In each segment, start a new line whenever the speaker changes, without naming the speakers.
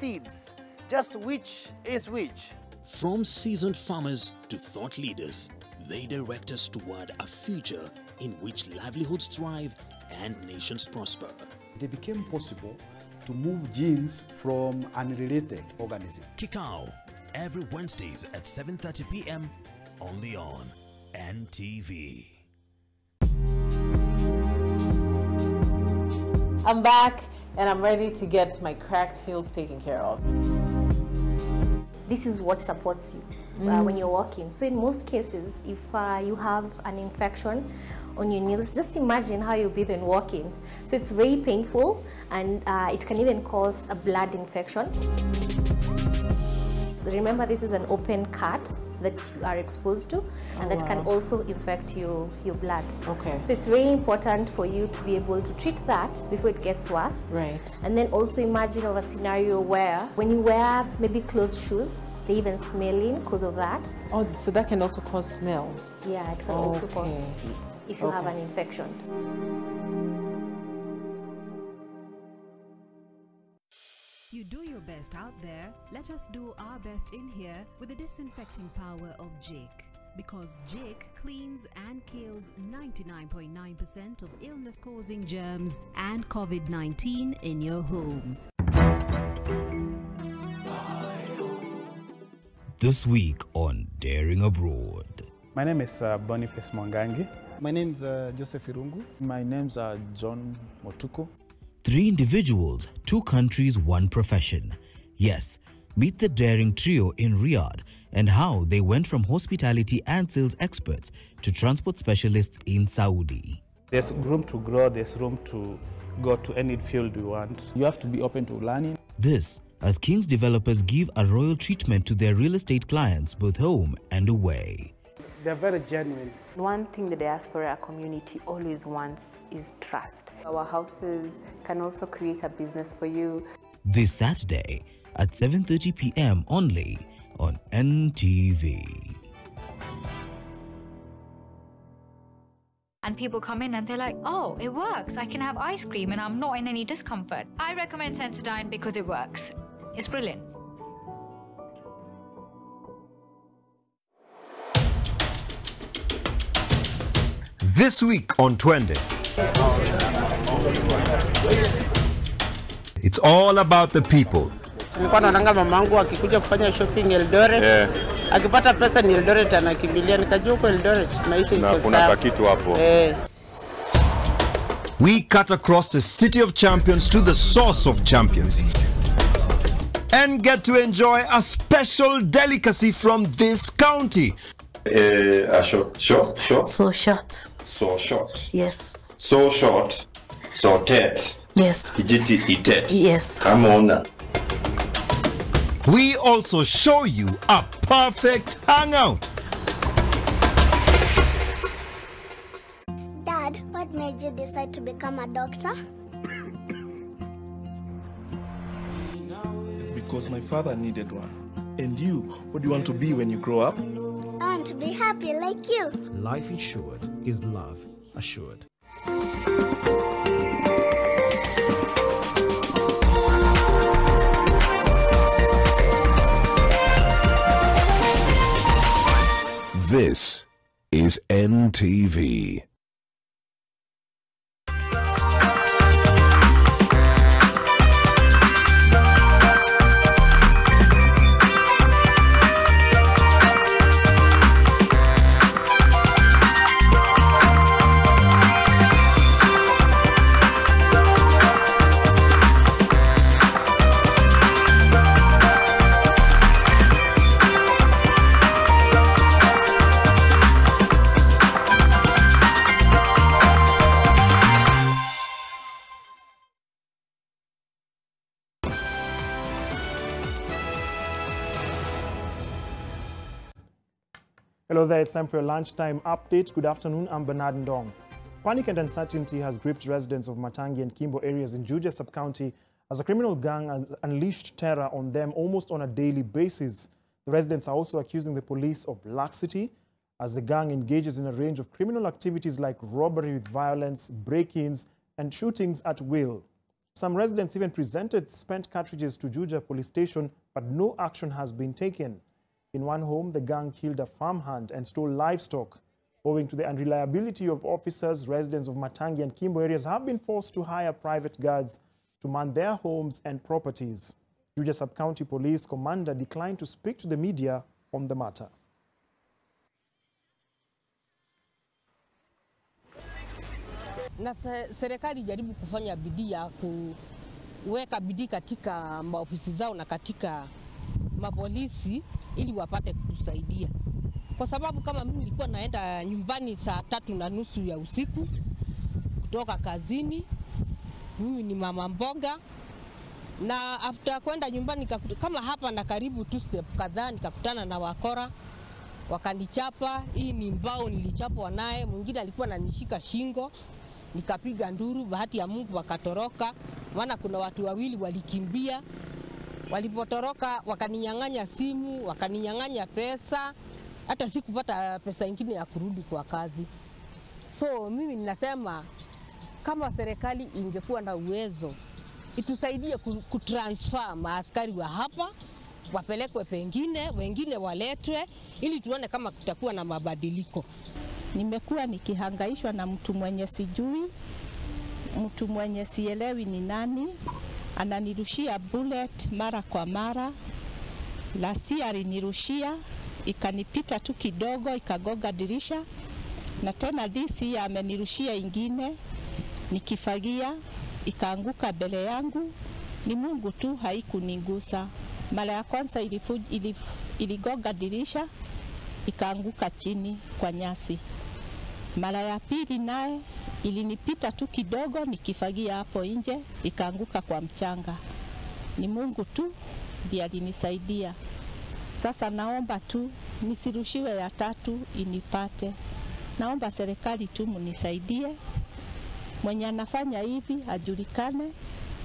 seeds, just which is which.
From seasoned farmers to thought leaders, they direct us toward a future in which livelihoods thrive and nations prosper.
It became possible to move genes from unrelated organisms.
Kikao, every Wednesdays at 7:30 p.m. only on NTV.
I'm back and I'm ready to get my cracked heels taken care of.
This is what supports you when you're walking. So in most cases, if you have an infection on your nails, just imagine how you'll be then walking. So it's very painful, and it can even cause a blood infection. Remember, this is an open cut that you are exposed to, and that can also infect your blood.
Okay.
So it's very important for you to be able to treat that before it gets worse.
Right.
And then also imagine of a scenario where when you wear maybe closed shoes, they even smelling because of that.
Oh, so that can also cause smells.
Yeah, it can also cause seeds if you have an infection.
You do your best out there, let us do our best in here with the disinfecting power of Jake. Because Jake cleans and kills 99.9% of illness-causing germs and COVID-19 in your home.
This week on Daring Abroad.
My name is Boniface Mwangangi.
My name is Joseph Irungu.
My name's John Motuko.
3 individuals, 2 countries, 1 profession. Yes, meet the daring trio in Riyadh and how they went from hospitality and sales experts to transport specialists in Saudi.
There's room to grow, there's room to go to any field we want.
You have to be open to learning.
This as King's developers give a royal treatment to their real estate clients both home and away.
They're very genuine.
One thing the diaspora community always wants is trust. Our houses can also create a business for you.
This Saturday at 7:30 p.m. only on NTV.
And people come in and they're like, oh, it works. I can have ice cream and I'm not in any discomfort. I recommend Sensodyne because it works. It's brilliant.
This week on Twende, it's all about the people.
Nilikuwa naona mamangu akikuja kufanya shopping Eldoret. Akipata pesa ni Eldoret anakimbilia, nikajua kwa Eldoret maisha iko sawa.
Kuna kitu hapo. We cut across the city of champions to the source of champions and get to enjoy a special delicacy from this county.
Short.
So short.
So short.
Yes.
So short. So tet.
Yes.
Kijiti itet.
Yes.
Come on.
We also show you a perfect hangout.
Dad, what made you decide to become a doctor?
It's because my father needed one. And you, what do you want to be when you grow up?
I want to be happy like you.
Life insured is love assured.
This is NTV.
Hello there, it's time for your lunchtime update. Good afternoon, I'm Bernard Ndong. Panic and uncertainty has gripped residents of Matangi and Kimbo areas in Juja sub-county as a criminal gang has unleashed terror on them almost on a daily basis. The residents are also accusing the police of laxity as the gang engages in a range of criminal activities like robbery with violence, break-ins, and shootings at will. Some residents even presented spent cartridges to Juja police station, but no action has been taken. In one home, the gang killed a farmhand and stole livestock. Owing to the unreliability of officers, residents of Matangi and Kimbo areas have been forced to hire private guards to man their homes and properties. Juja Sub-County Police Commander declined to speak to the media on the matter.
Na serikali jaribu kufanya bidii ya kuweka bidii katika maofisi zao na katika mapolisi ili wapate kutusaidia. Kwa sababu kama mimi nilikuwa naenda nyumbani saa 3:30 ya usiku kutoka kazini, mimi ni mama mboga, na after kwenda nyumbani kama hapa na karibu 2 step kadhaa nikakutana na wakora wakanichapa. Hii ni mbao nilichapwa naye, mwingine alikuwa ananishika shingo, nikapiga nduru, bahati ya Mungu wakatoroka, maana kuna watu wawili walikimbia. Walipotoroka wakaninyang'anya simu, wakaninyang'anya pesa, hata sikupata pesa nyingine ya kurudi kwa kazi. So mimi ninasema kama serikali ingekuwa na uwezo itusaidie kutransfer maaskari wa hapa wapelekwe pengine, wengine waletwe ili tuone kama kutakuwa na mabadiliko.
Nimekuwa nikihangaishwa na mtu mwenye sijui, mtu mwenye sielewi ni nani, ananirushia bullet mara kwa mara. Last year alinirushia, ikanipita tu kidogo, ikagonga dirisha, na tena this year amenirushia ingine, nikifagia, ikaanguka mbele yangu. Ni Mungu tu haikunigusa. Mara ya kwanza iligonga dirisha, ikaanguka chini kwa nyasi. Mara ya pili naye ilinipita tu kidogo, nikifagia hapo nje, ikaanguka kwa mchanga. Ni Mungu tu ndiye alinisaidia. Sasa naomba tu nisirushiwe ya 3 inipate. Naomba serikali tu munisaidie. Mwenye anafanya hivi ajulikane,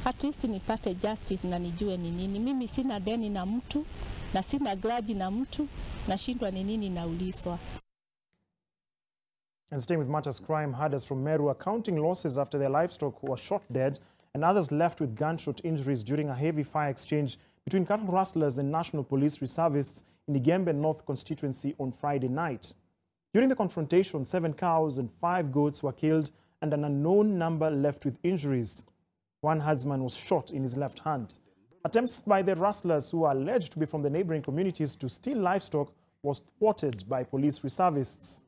at least nipate justice na nijue ni nini. Mimi sina deni na mtu na sina grudge na mtu, nashindwa ni nini naulizwa.
And staying with matters crime, herders from Meru are counting losses after their livestock were shot dead and others left with gunshot injuries during a heavy fire exchange between cattle rustlers and National Police reservists in Igembe North constituency on Friday night. During the confrontation, 7 cows and 5 goats were killed and an unknown number left with injuries. One herdsman was shot in his left hand. Attempts by the rustlers, who are alleged to be from the neighboring communities, to steal livestock was thwarted by police reservists.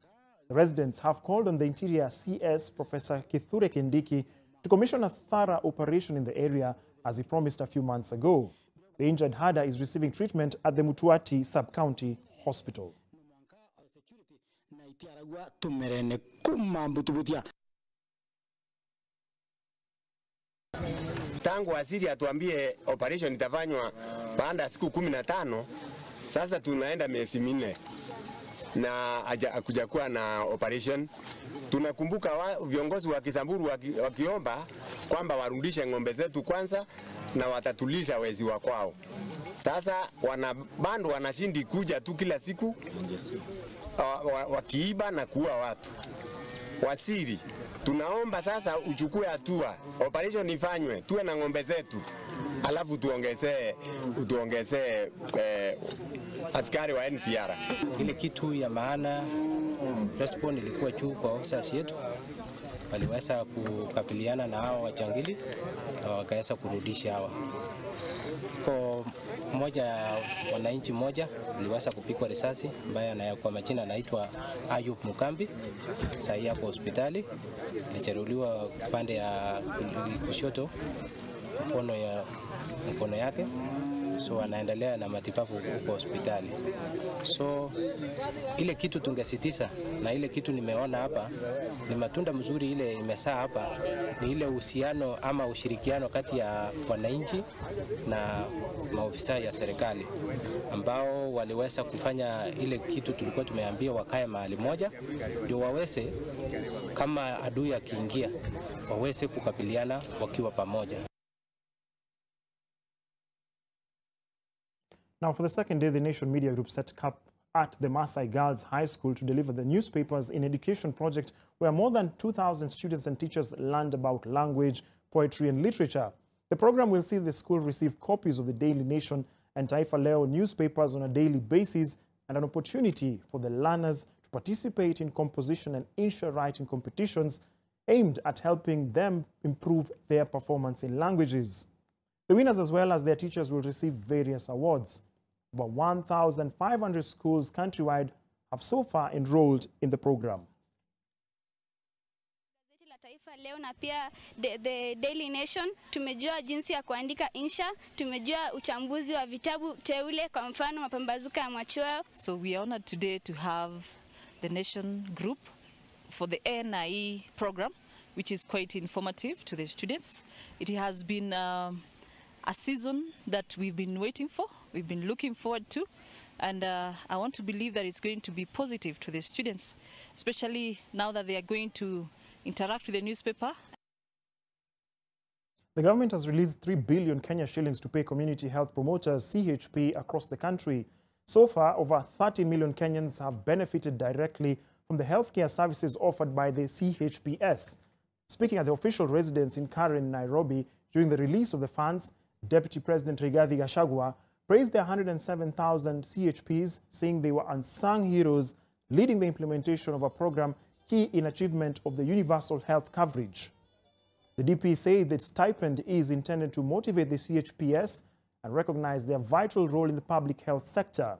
The residents have called on the Interior CS, Professor Kithure Kindiki, to commission a thorough operation in the area, as he promised a few months ago. The injured herder is receiving treatment at the Mutuati Sub-County Hospital.
Tangu waziri atuambie operation itafanywa baada ya siku 15, sasa tunaenda miezi 4 na hakujakuwa na operation. Tunakumbuka viongozi wa Kisamburu wakiomba kwamba warudishe ng'ombe zetu kwanza na watatulisha wezi wa kwao. Sasa bando wanashindi kuja tu kila siku wakiiba na kuua watu. Waziri, tunaomba sasa uchukue hatua, operation ifanywe, tuwe na ng'ombe zetu, alafu tuongezee askari wa NPR.
Ile kitu ya maana response ilikuwa juu kwa officers yetu, waliweza kukabiliana na hao wajangili na wakaweza kurudisha hawa. Kwa wananchi mmoja aliweza kupigwa risasi, ambaye kwa majina anaitwa Ayub Mukambi. Sasa hapo hospitali, alijeruhiwa pande ya kushoto mkono yake, so anaendelea na matibabu huko hospitali. So ile kitu tungesitiza, na ile kitu nimeona hapa ni matunda mzuri ile imesaa hapa, ni ile uhusiano ama ushirikiano kati ya wananchi na maofisa ya serikali, ambao waliweza kufanya ile kitu tulikuwa tumeambia wakae mahali moja, ndio waweze kama adui akiingia waweze kukabiliana wakiwa pamoja.
Now, for the second day, the Nation Media Group set up at the Maasai Girls High School to deliver the newspapers in education project where more than 2,000 students and teachers learned about language, poetry and literature. The program will see the school receive copies of the Daily Nation and Taifa Leo newspapers on a daily basis and an opportunity for the learners to participate in composition and insha writing competitions aimed at helping them improve their performance in languages. The winners as well as their teachers will receive various awards. Over 1,500 schools countrywide have so far enrolled in the program.
Taifa Leo na pia the Daily Nation tumejua jinsi ya kuandika insha, tumejua uchambuzi wa vitabu teule kwa mfano mapambazuka ya machweo.
So we are honored today to have the Nation group for the NIE program, which is quite informative to the students. It has been a season that we've been waiting for, we've been looking forward to, and I want to believe that it's going to be positive to the students, especially now that they are going to interact with the newspaper.
The government has released 3 billion Kenya shillings to pay community health promoters, CHP, across the country. So far, over 30 million Kenyans have benefited directly from the healthcare services offered by the CHPS. Speaking at the official residence in Karen, Nairobi, during the release of the funds, Deputy President Rigathi Gachagua praised the 107,000 CHPs, saying they were unsung heroes leading the implementation of a program key in achievement of the universal health coverage. The DP said that stipend is intended to motivate the CHPS and recognize their vital role in the public health sector.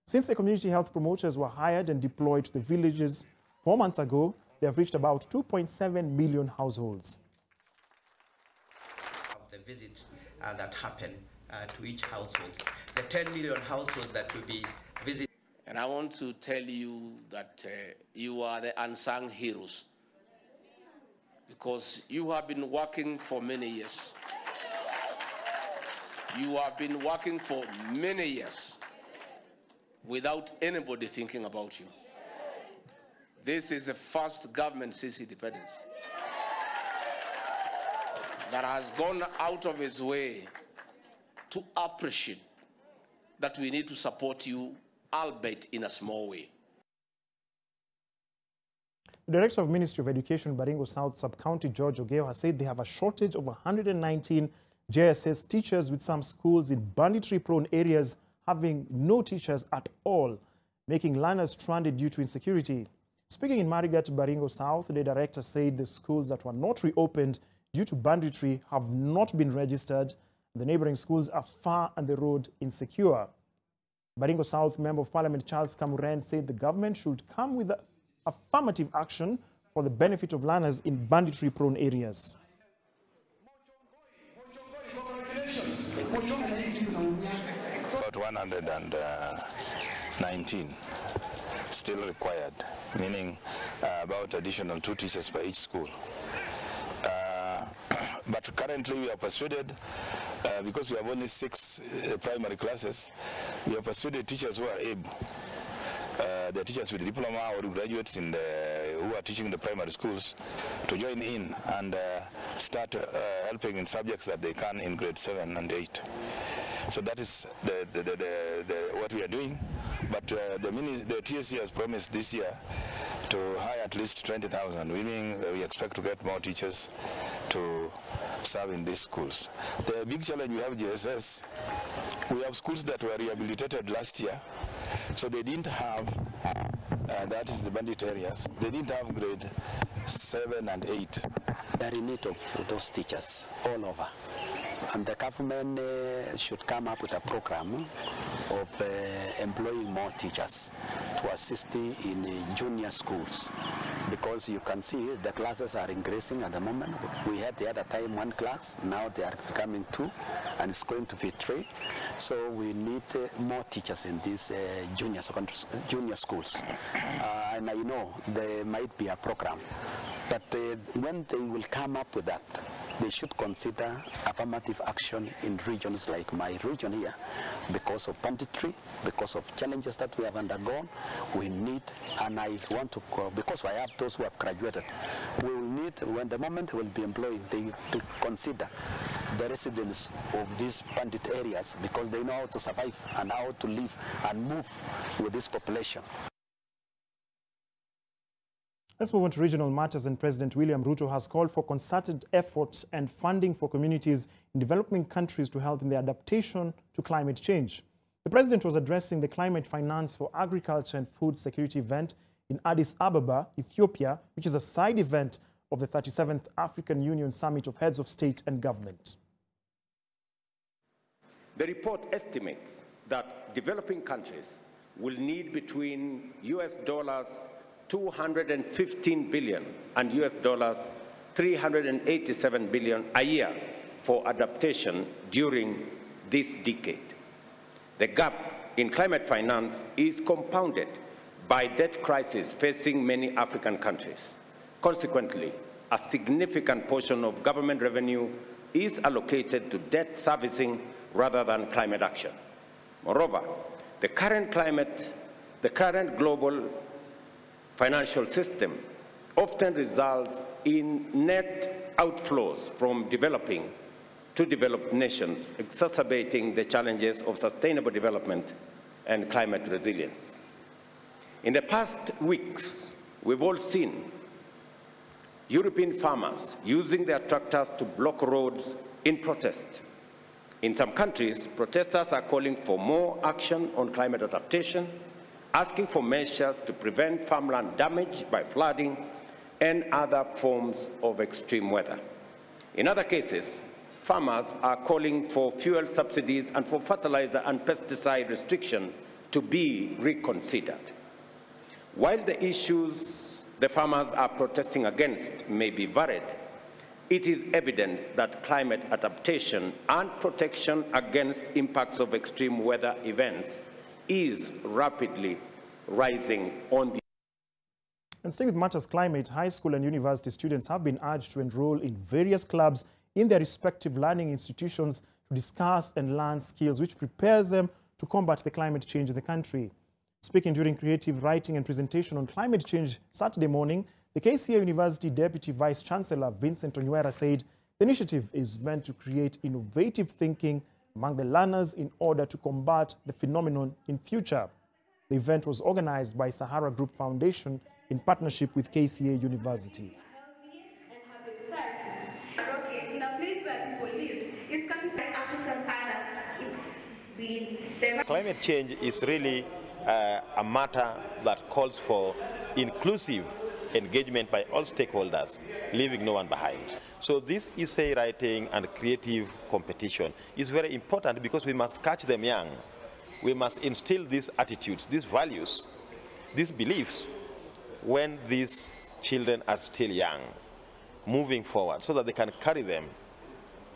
Since the community health promoters were hired and deployed to the villages 4 months ago, they have reached about 2.7 million households.
The visits that happen to each household, the 10 million households that will be visited.
And I want to tell you that you are the unsung heroes because you have been working for many years. You have been working for many years without anybody thinking about you. This is the first government since independence that has gone out of its way to appreciate that we need to support you, albeit in a small way.
The Director of Ministry of Education, Baringo South Sub-County, George Ogeo, has said they have a shortage of 119 JSS teachers, with some schools in banditry-prone areas having no teachers at all, making learners stranded due to insecurity. Speaking in Marigat, Baringo South, the director said the schools that were not reopened due to banditry have not been registered. The neighboring schools are far and the road insecure. Baringo South Member of Parliament Charles Kamuren said the government should come with affirmative action for the benefit of learners in banditry-prone areas.
About 119 still required, meaning about additional 2 teachers per each school. But currently we are persuaded, because we have only 6 primary classes, we have persuaded teachers who are able, the teachers with diploma or graduates who are teaching the primary schools, to join in and start helping in subjects that they can in grade 7 and 8. So that is what we are doing. But the TSC has promised this year to hire at least 20,000, meaning we expect to get more teachers to serve in these schools. The big challenge we have JSS, we have schools that were rehabilitated last year, so they didn't have, that is the bandit areas, they didn't have grade 7 and 8.
They are in need of those teachers all over. And the government should come up with a program of employing more teachers to assist in junior schools, because you can see the classes are increasing at the moment. We had the other time 1 class, now they are becoming 2, and it's going to be 3. So we need more teachers in these junior schools. And I know there might be a program, but when they will come up with that, they should consider affirmative action in regions like my region here. Because of banditry, because of challenges that we have undergone, we need, and I want to, because I have those who have graduated, we will need, when the moment they will be employed, they to consider the residents of these bandit areas, because they know how to survive and how to live and move with this population.
Let's move on to regional matters, and President William Ruto has called for concerted efforts and funding for communities in developing countries to help in the adaptation to climate change. The president was addressing the Climate Finance for Agriculture and Food Security event in Addis Ababa, Ethiopia, which is a side event of the 37th African Union Summit of Heads of State and Government.
The report estimates that developing countries will need between $215 billion and $387 billion a year for adaptation during this decade. The gap in climate finance is compounded by debt crisis facing many African countries. Consequently, a significant portion of government revenue is allocated to debt servicing rather than climate action. Moreover, the current global financial system often results in net outflows from developing to developed nations, exacerbating the challenges of sustainable development and climate resilience. In the past weeks, we've all seen European farmers using their tractors to block roads in protest. In some countries, protesters are calling for more action on climate adaptation, asking for measures to prevent farmland damage by flooding and other forms of extreme weather. In other cases, farmers are calling for fuel subsidies and for fertilizer and pesticide restriction to be reconsidered. While the issues the farmers are protesting against may be varied, it is evident that climate adaptation and protection against impacts of extreme weather events is rapidly rising on the...
And staying with matters climate, high school and university students have been urged to enroll in various clubs in their respective learning institutions to discuss and learn skills which prepares them to combat the climate change in the country. Speaking during creative writing and presentation on climate change Saturday morning, the KCA University Deputy Vice Chancellor Vincent Onywera said the initiative is meant to create innovative thinking among the learners in order to combat the phenomenon in future. The event was organized by Sahara Group Foundation in partnership with KCA University.
Climate change is really a matter that calls for inclusive engagement by all stakeholders, leaving no one behind. So this essay writing and creative competition is very important because we must catch them young. We must instill these attitudes, these values, these beliefs when these children are still young, moving forward so that they can carry them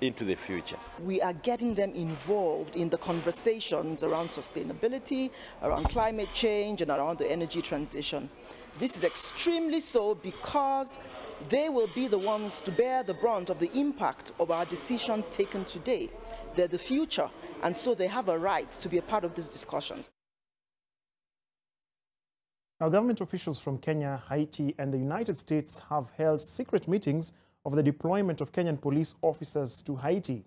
into the future.
We are getting them involved in the conversations around sustainability, around climate change, and around the energy transition. This is extremely so because they will be the ones to bear the brunt of the impact of our decisions taken today. They're the future, and so they have a right to be a part of these discussions.
Now, government officials from Kenya, Haiti, and the United States have held secret meetings of the deployment of Kenyan police officers to Haiti.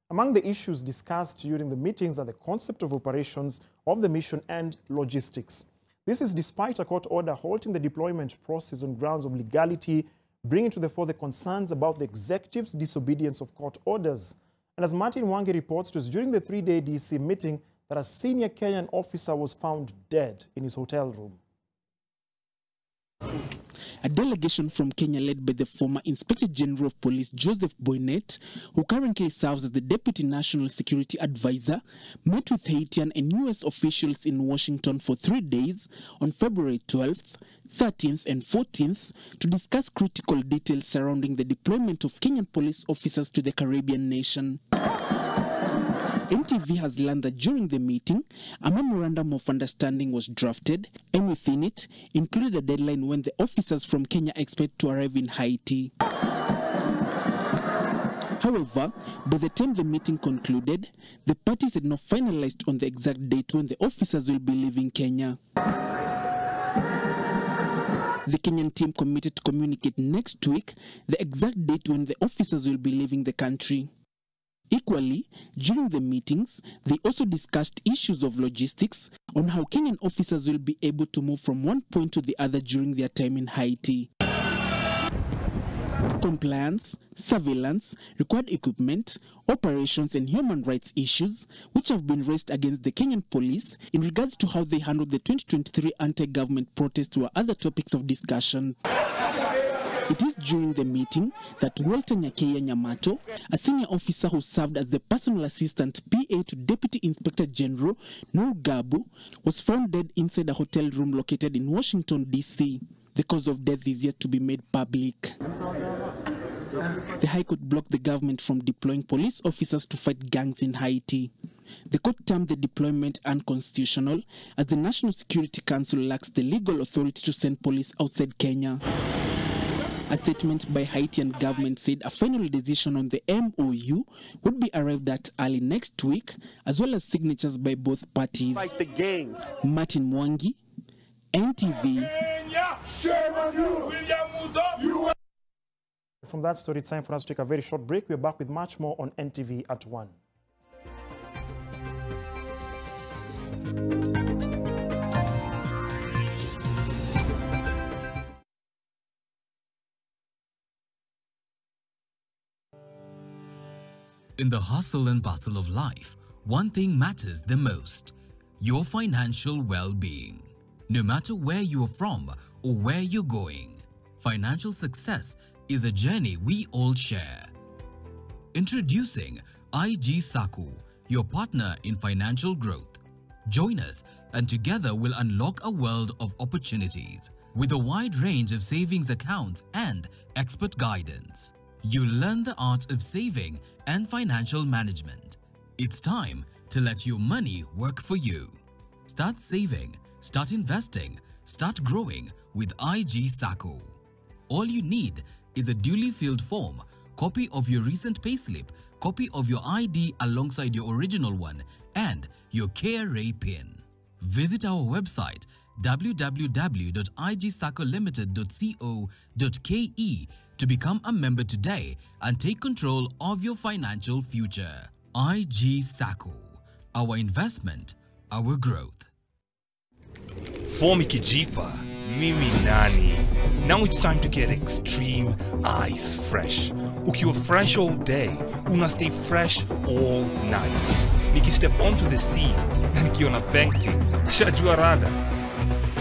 Among the issues discussed during the meetings are the concept of operations of the mission and logistics. This is despite a court order halting the deployment process on grounds of legality, bringing to the fore the concerns about the executive's disobedience of court orders. And as Martin Wangi reports, it was during the three-day DC meeting that a senior Kenyan officer was found dead in his hotel room.
A delegation from Kenya led by the former Inspector General of Police Joseph Boynet, who currently serves as the Deputy National Security Advisor, met with Haitian and U.S. officials in Washington for 3 days on February 12th, 13th and 14th to discuss critical details surrounding the deployment of Kenyan police officers to the Caribbean nation. NTV has learned that during the meeting, a memorandum of understanding was drafted, and within it included a deadline when the officers from Kenya expect to arrive in Haiti. However, by the time the meeting concluded, the parties had not finalized on the exact date when the officers will be leaving Kenya. The Kenyan team committed to communicate next week the exact date when the officers will be leaving the country. Equally, during the meetings, they also discussed issues of logistics on how Kenyan officers will be able to move from one point to the other during their time in Haiti. Compliance, surveillance, required equipment, operations and human rights issues which have been raised against the Kenyan police in regards to how they handled the 2023 anti-government protests were other topics of discussion. It is during the meeting that Walter Nyakeya Nyamato, a senior officer who served as the personal assistant PA to Deputy Inspector General Noor Gabu, was found dead inside a hotel room located in Washington, D.C. The cause of death is yet to be made public. The High Court blocked the government from deploying police officers to fight gangs in Haiti. The court termed the deployment unconstitutional as the National Security Council lacks the legal authority to send police outside Kenya. A statement by Haitian government said a final decision on the MOU would be arrived at early next week, as well as signatures by both parties.
Fight the gangs.
Martin Mwangi, NTV.
From that story, it's time for us to take a very short break. We're back with much more on NTV at 1.
In the hustle and bustle of life, one thing matters the most: your financial well-being. No matter where you are from or where you're going, financial success is a journey we all share. Introducing IG Sacco, your partner in financial growth. Join us and together we'll unlock a world of opportunities with a wide range of savings accounts and expert guidance. You learn the art of saving and financial management. It's time to let your money work for you. Start saving, start investing, start growing with IG Sacco. All you need is a duly filled form, copy of your recent payslip, copy of your ID alongside your original one, and your KRA PIN. Visit our website www.igsaccolimited.co.ke to become a member today and take control of your financial future. IG Sacco, our investment, our growth.
Fomi Kijipa, Mimi Nani. Now it's time to get extreme ice fresh. Ukiwa fresh all day, una stay fresh all night. Niki step onto the scene, na nikiona painting, shajua rada.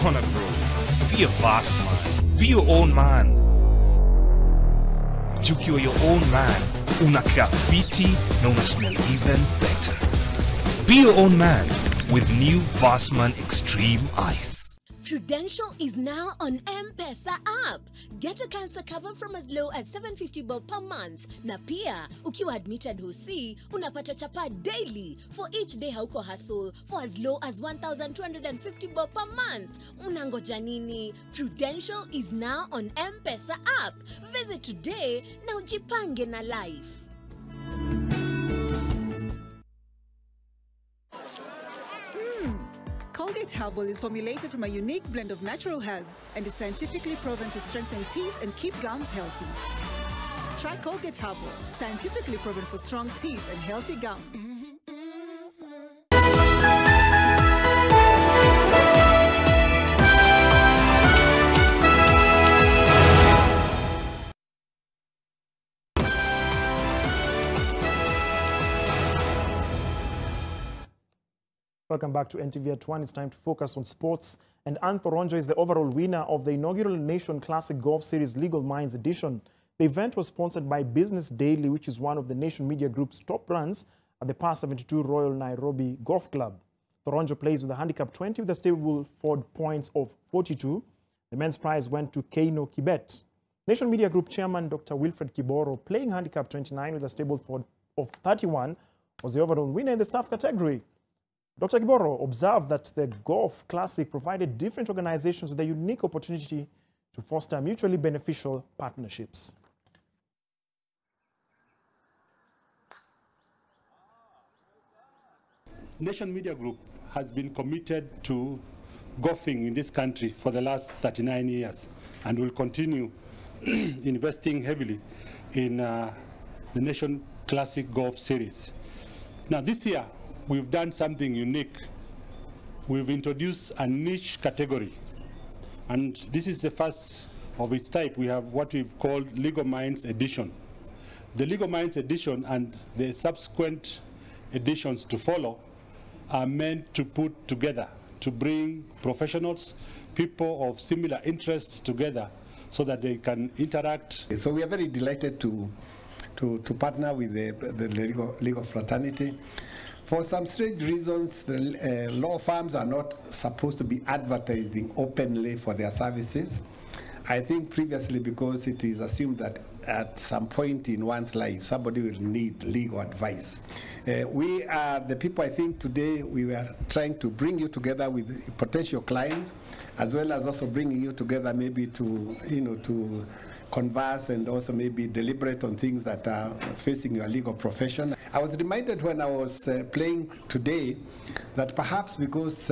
Ona bro, be a boss man, be your own man. Ukiwa your own man, unakaa fiti na una smell even better. Be your own man with new Vassman Extreme Ice.
Prudential is now on M-Pesa app. Get a cancer cover from as low as 750 bob per month. Na pia, ukiwa admitted Hosi, unapata chapa daily. For each day hauko hustle, for as low as 1,250 bob per month. Unangoja nini? Prudential is now on M-Pesa app. Visit today na ujipange na life.
Colgate Herbal is formulated from a unique blend of natural herbs and is scientifically proven to strengthen teeth and keep gums healthy. Try Colgate Herbal, scientifically proven for strong teeth and healthy gums.
Welcome back to NTV at 1. It's time to focus on sports. And Anne Thoronjo is the overall winner of the inaugural Nation Classic Golf Series Legal Minds edition. The event was sponsored by Business Daily, which is one of the Nation Media Group's top brands at the Par 72 Royal Nairobi Golf Club. Thoronjo plays with a handicap 20 with a stable Ford points of 42. The men's prize went to Keino Kibet. Nation Media Group Chairman Dr. Wilfred Kiboro, playing handicap 29 with a stable Ford of 31, was the overall winner in the staff category. Dr. Kiboro observed that the Golf Classic provided different organizations with a unique opportunity to foster mutually beneficial partnerships.
Nation Media Group has been committed to golfing in this country for the last 39 years and will continue investing heavily in the Nation Classic Golf Series. Now this year, we've done something unique. We've introduced a niche category, and this is the first of its type. We have what we've called Legal Minds Edition. The Legal Minds Edition and the subsequent editions to follow are meant to put together, to bring professionals, people of similar interests together so that they can interact.
So we are very delighted to partner with the legal fraternity. For some strange reasons, the law firms are not supposed to be advertising openly for their services. I think previously because it is assumed that at some point in one's life, somebody will need legal advice. We are the people, I think today we were trying to bring you together with potential clients, as well as also bringing you together maybe to, to converse and also maybe deliberate on things that are facing your legal profession. I was reminded when I was playing today that perhaps because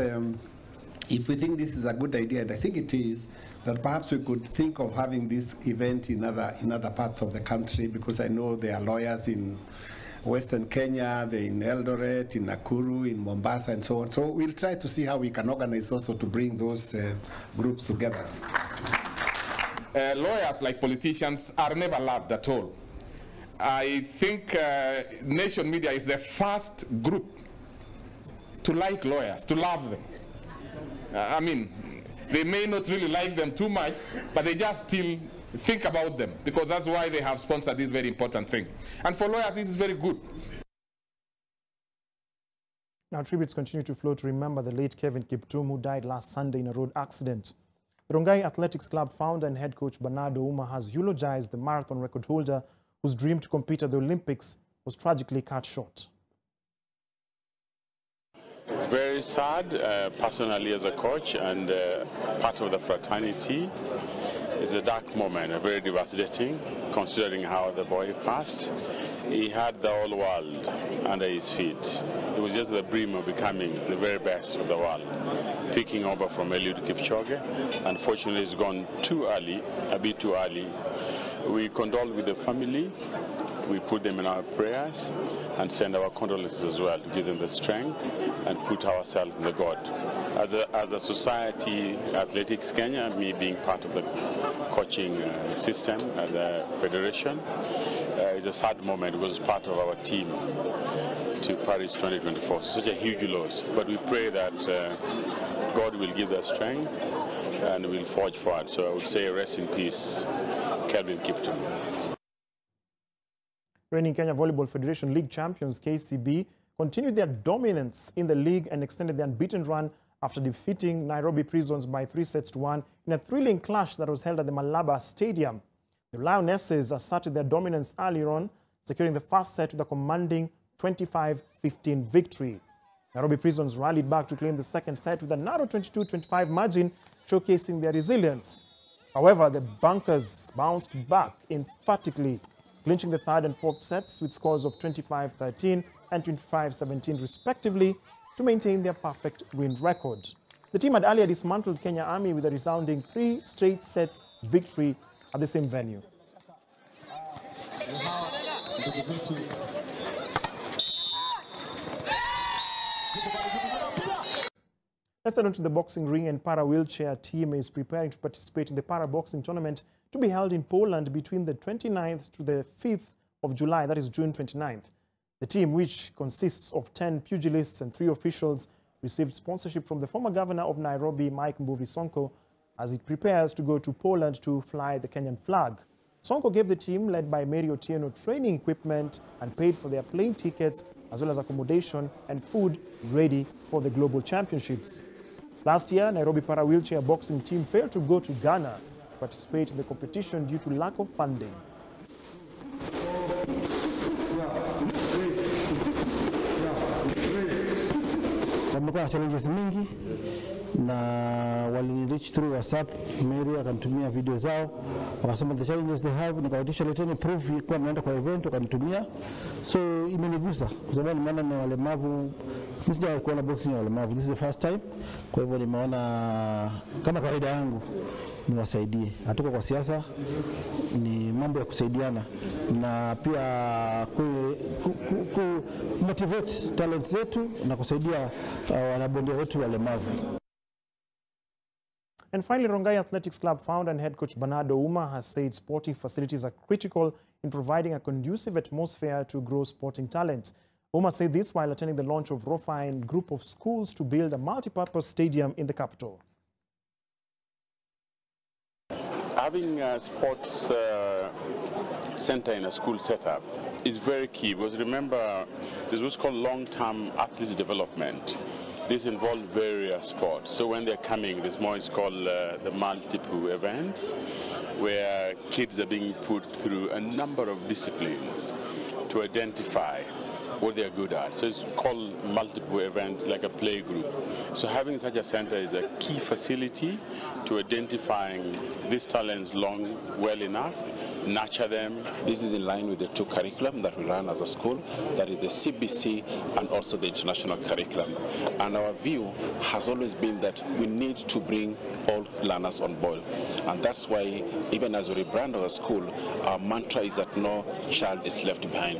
if we think this is a good idea, and I think it is, that perhaps we could think of having this event in other parts of the country, because I know there are lawyers in Western Kenya, they're in Eldoret, in Nakuru, in Mombasa, and so on. So we'll try to see how we can organize also to bring those groups together.
Lawyers, like politicians, are never loved at all. I think Nation Media is the first group to like lawyers, to love them. I mean, they may not really like them too much, but they just still think about them, because that's why they have sponsored this very important thing. And for lawyers, this is very good.
Now, tributes continue to flow to remember the late Kevin Kiptum, who died last Sunday in a road accident. The Rongai Athletics Club founder and head coach Bernard Ouma has eulogized the marathon record holder whose dream to compete at the Olympics was tragically cut short.
Very sad, personally as a coach and part of the fraternity. It's a dark moment, very devastating, considering how the boy passed. He had the whole world under his feet. It was just the dream of becoming the very best of the world, picking over from Eliud Kipchoge. Unfortunately, it's gone too early, a bit too early. We condole with the family. We put them in our prayers and send our condolences as well to give them the strength and put ourselves in the God. As a society, Athletics Kenya, me being part of the coaching system at the federation, it's a sad moment. It was part of our team to Paris 2024. So such a huge loss. But we pray that God will give us strength and will forge forward. So I would say rest in peace, Kelvin Kiptum.
Reigning Kenya Volleyball Federation League champions KCB continued their dominance in the league and extended their unbeaten run after defeating Nairobi Prisons by 3-1 in a thrilling clash that was held at the Malaba Stadium. The Lionesses asserted their dominance earlier on, securing the first set with a commanding 25-15 victory. Nairobi Prisons rallied back to claim the second set with a narrow 22-25 margin, showcasing their resilience. However, the Bunkers bounced back emphatically, clinching the third and fourth sets with scores of 25-13 and 25-17 respectively to maintain their perfect win record. The team had earlier dismantled Kenya Army with a resounding 3 straight sets victory at the same venue. Let's head on to the boxing ring, and Para Wheelchair team is preparing to participate in the Para Boxing Tournament to be held in Poland between the 29th to the 5th of July, that is June 29th. The team, which consists of 10 pugilists and 3 officials, received sponsorship from the former governor of Nairobi, Mike Mbuvi Sonko, as it prepares to go to Poland to fly the Kenyan flag. Sonko gave the team, led by Mary Otieno, training equipment and paid for their plane tickets, as well as accommodation and food ready for the global championships. Last year, Nairobi Para Wheelchair boxing team failed to go to Ghana to participate in the competition due to lack of funding.
Wamekuwa na challenges mingi na wali-reach through WhatsApp. Mary akanitumia video zao, wakasema the challenges they have, nikawaitisha leteni proof kuwa mnaenda kwa event, wakanitumia. So imenigusa kwa sababu nimeona ni walemavu, sijawahi kuona boxing ya walemavu, this is the first time. Kwa hivyo nimeona kama kawaida yangu niwasaidie. Hatuko kwa siasa, ni mambo ya kusaidiana na pia motivate talent zetu na kusaidia wanabondia wetu walemavu.
And finally, Rongai Athletics Club founder and head coach Bernardo Uma has said sporting facilities are critical in providing a conducive atmosphere to grow sporting talent. Uma said this while attending the launch of Rofine Group of Schools to build a multi-purpose stadium in the capital.
Having a sports center in a school setup is very key, because remember, this was called long-term athletes development. This involved various sports. So when they're coming, this more is called the multiple events, where kids are being put through a number of disciplines to identify what they're good at. So it's called multiple events, like a play group. So having such a center is a key facility to identifying these talents well enough, nurture them.
This is in line with the two curriculum that we run as a school, that is the CBC and also the international curriculum. And our view has always been that we need to bring all learners on board. And that's why, even as we rebrand our school, our mantra is that no child is left behind.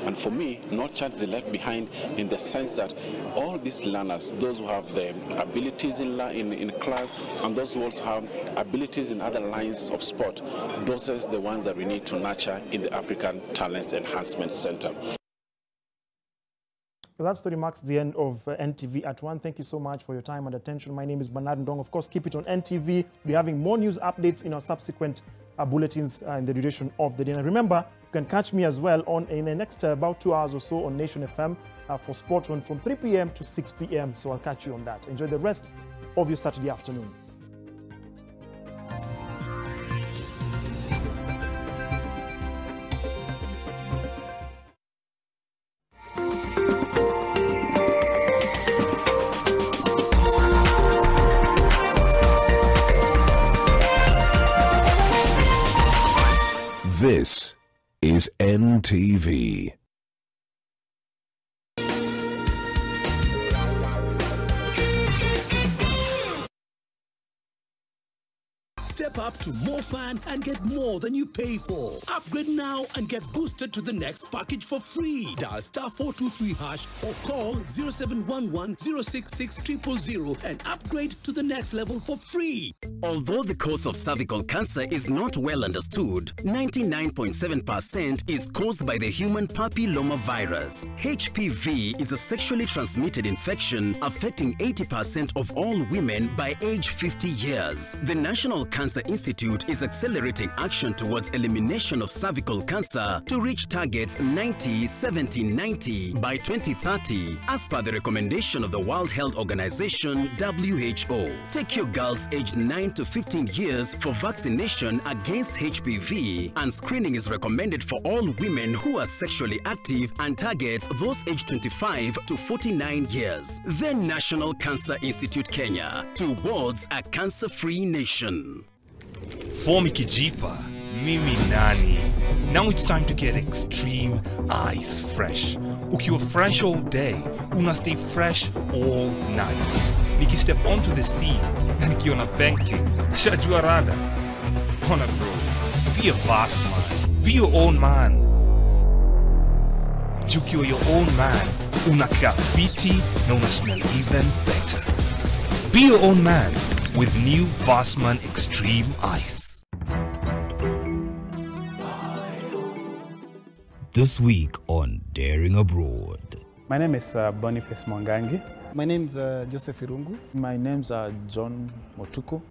And for me, no child is left behind in the sense that all these learners, those who have the abilities in class and those who also have abilities in other lines of sport, those are the ones that we need to nurture in the African Talent Enhancement Center.
Well, that story marks the end of NTV at 1. Thank you so much for your time and attention. My name is Bernard Ndong. Of course, keep it on NTV. We'll be having more news updates in our subsequent bulletins in the duration of the day. And remember, you can catch me as well in the next about 2 hours or so on Nation FM for Sport One from 3 p.m. to 6 p.m. So I'll catch you on that. Enjoy the rest of your Saturday afternoon.
This is NTV.
Step up to more fun and get more than you pay for. Upgrade now and get boosted to the next package for free. Dial *423# or call 0711 066 000 and upgrade to the next level for free.
Although the cause of cervical cancer is not well understood, 99.7% is caused by the human papilloma virus. HPV is a sexually transmitted infection affecting 80% of all women by age 50 years. The National Cancer Institute is accelerating action towards elimination of cervical cancer to reach targets 90-70-90 by 2030, as per the recommendation of the World Health Organization, WHO. Take your girls aged 9 to 15 years for vaccination against HPV, and screening is recommended for all women who are sexually active and targets those aged 25 to 49 years. The National Cancer Institute Kenya, towards a cancer-free nation.
Form ikijipa, mimi nani. Now it's time to get extreme ice fresh. Ukiwa fresh all day, una stay fresh all night. Niki step onto the scene, na nikiona Bentley, shajua rada. Ona bro, be a boss man, be your own man. Jukiwa your own man, unakaa fiti na una smell even better. Be your own man with new Vassman Extreme Ice.
This week on Daring Abroad.
My name is Boniface Mwangangi.
My name is Joseph Irungu.
My name's John Motuko.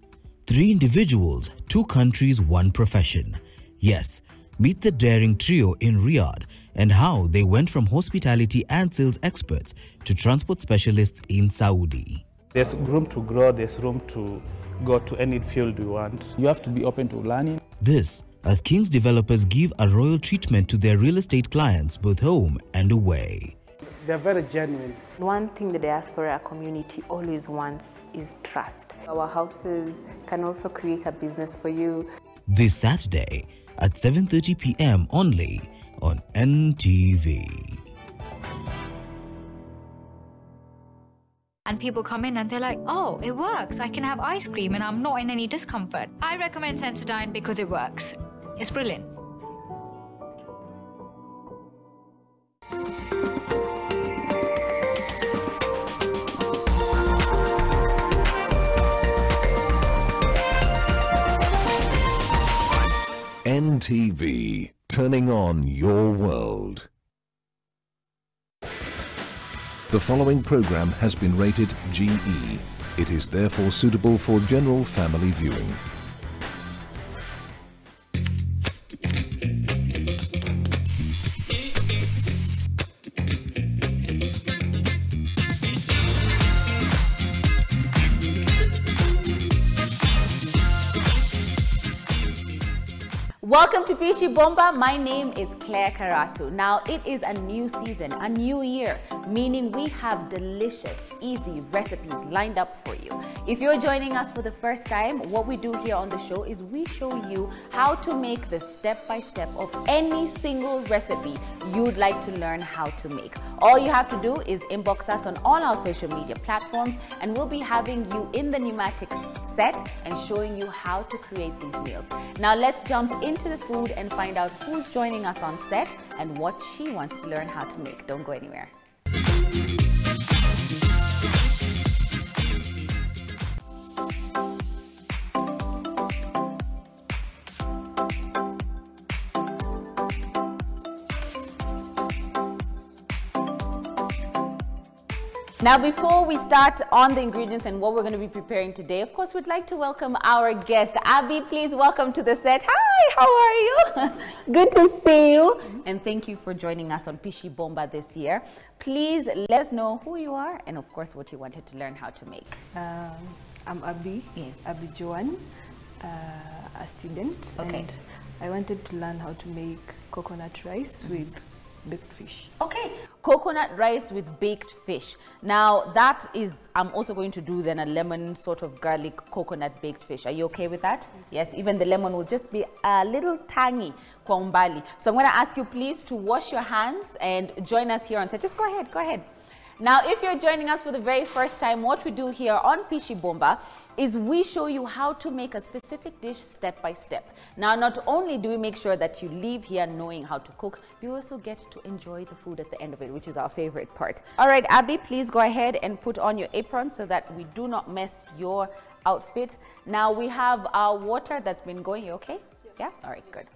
3 individuals, 2 countries, 1 profession. Yes, meet the daring trio in Riyadh and how they went from hospitality and sales experts to transport specialists in Saudi.
There's room to grow, there's room to go to any field we want.
You have to be open to learning.
This, as King's developers give a royal treatment to their real estate clients both home and away.
They're very genuine.
One thing the diaspora community always wants is trust. Our houses can also create a business for you.
This Saturday at 7:30 p.m. only on NTV.
And people come in and they're like, oh, it works. I can have ice cream and I'm not in any discomfort. I recommend Sensodyne because it works. It's brilliant.
NTV, turning on your world. The following program has been rated GE. It is therefore suitable for general family viewing.
Welcome to Pishi Bomba. My name is Claire Karatu. Now, it is a new season, a new year, meaning we have delicious, easy recipes lined up for you. If you're joining us for the first time, what we do here on the show is we show you how to make the step-by-step of any single recipe you'd like to learn how to make. All you have to do is inbox us on all our social media platforms, and we'll be having you in the pneumatic set and showing you how to create these meals. Now let's jump into the food and find out who's joining us on set and what she wants to learn how to make. Don't go anywhere. Now, before we start on the ingredients and what we're going to be preparing today, of course, we'd like to welcome our guest. Abby, please welcome to the set. Hi, how are you? Good to see you. And thank you for joining us on Pishi Bomba this year. Please let us know who you are and, of course, what you wanted to learn how to make.
I'm Abby, Abby Joan, a student.
Okay.
And I wanted to learn how to make coconut rice with baked fish.
Okay, coconut rice with baked fish. Now that is, I'm also going to do then a lemon sort of garlic coconut baked fish. Are you okay with that? Yes, even the lemon will just be a little tangy kwa umbali. So I'm going to ask you please to wash your hands and join us here on set. Just go ahead, go ahead. Now, if you're joining us for the very first time, what we do here on Pishi Bomba is we show you how to make a specific dish step by step. Now, not only do we make sure that you leave here knowing how to cook, you also get to enjoy the food at the end of it, which is our favorite part. All right, Abby, please go ahead and put on your apron so that we do not mess your outfit. Now, we have our water that's been going. You okay? Yeah? All right, good.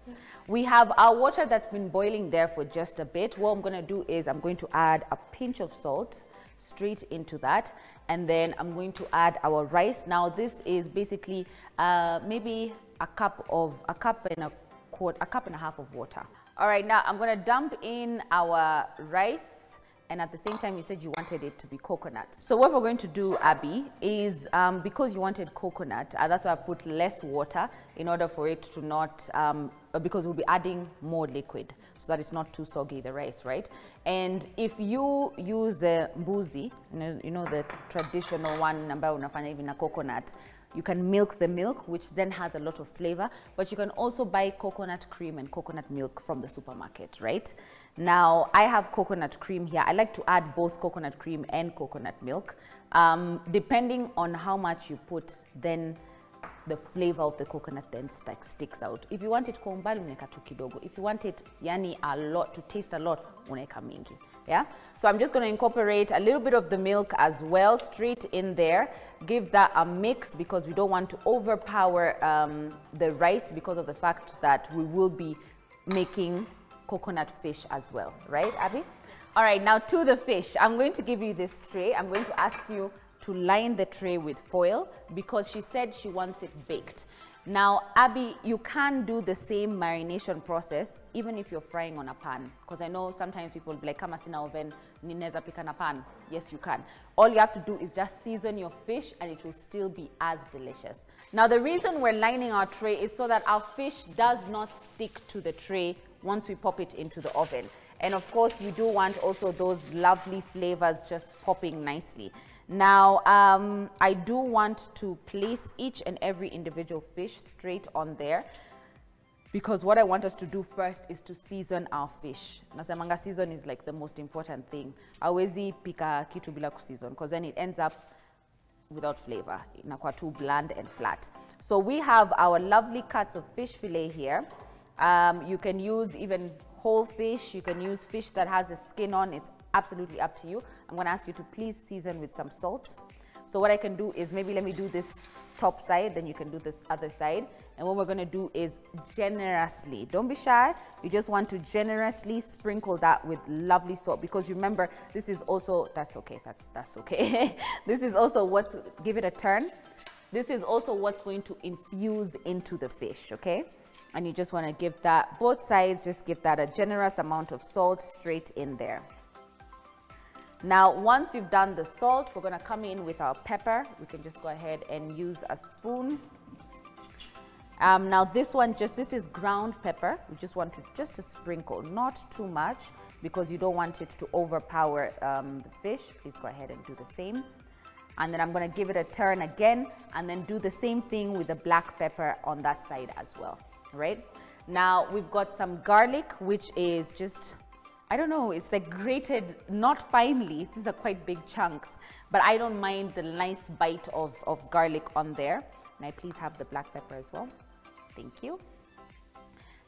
We have our water that's been boiling there for just a bit. What I'm going to do is I'm going to add a pinch of salt straight into that, and then I'm going to add our rice. Now this is basically maybe a cup and a half of water. All right, now I'm going to dump in our rice. And at the same time, you said you wanted it to be coconut. So what we're going to do, Abby, is because you wanted coconut, that's why I put less water in order for it to not, because we'll be adding more liquid so that it's not too soggy, the rice, right? And if you use the mbuzi, you know the traditional one, ambayo unafanya hivi na coconut, you can milk the milk, which then has a lot of flavor, but you can also buy coconut cream and coconut milk from the supermarket, right? Now, I have coconut cream here. I like to add both coconut cream and coconut milk. Depending on how much you put, then the flavor of the coconut then sticks out. If you want it kwa umbali, unaweka tu kidogo. If you want it, yani a lot, to taste a lot, unaweka mingi. Yeah, so I'm just going to incorporate a little bit of the milk as well straight in there. Give that a mix because we don't want to overpower the rice because of the fact that we will be making coconut fish as well, right, Abby? All right, now to the fish. I'm going to give you this tray. I'm going to ask you to line the tray with foil because she said she wants it baked. Now, Abby, you can do the same marination process even if you're frying on a pan, because I know sometimes people will be like, kama sina oven, ninaweza pika na pan. Yes, you can. All you have to do is just season your fish and it will still be as delicious. Now, the reason we're lining our tray is so that our fish does not stick to the tray once we pop it into the oven. And of course, we do want also those lovely flavors just popping nicely. Now, I do want to place each and every individual fish straight on there because what I want us to do first is to season our fish. Nasemanga season is like the most important thing. Hawezi pika kitu bila kuseason because then it ends up without flavor. Inakuwa too bland and flat. So we have our lovely cuts of fish fillet here. You can use even whole fish. You can use fish that has a skin on. It's absolutely up to you. I'm going to ask you to please season with some salt. So what I can do is maybe let me do this top side, then you can do this other side. And what we're going to do is generously, don't be shy, you just want to generously sprinkle that with lovely salt, because remember, this is also, that's okay, that's okay. This is also what's, give it a turn. This is also what's going to infuse into the fish, okay? And you just want to give that, both sides, just give that a generous amount of salt straight in there. Now, once you've done the salt, we're going to come in with our pepper. We can just go ahead and use a spoon. Now this one, this is ground pepper. We just want to just a sprinkle, not too much, because you don't want it to overpower the fish. Please go ahead and do the same. And then I'm going to give it a turn again, and then do the same thing with the black pepper on that side as well, right? Now we've got some garlic, which is just, I don't know, it's like grated, not finely. These are quite big chunks, but I don't mind the nice bite of garlic on there. And I please have the black pepper as well. Thank you.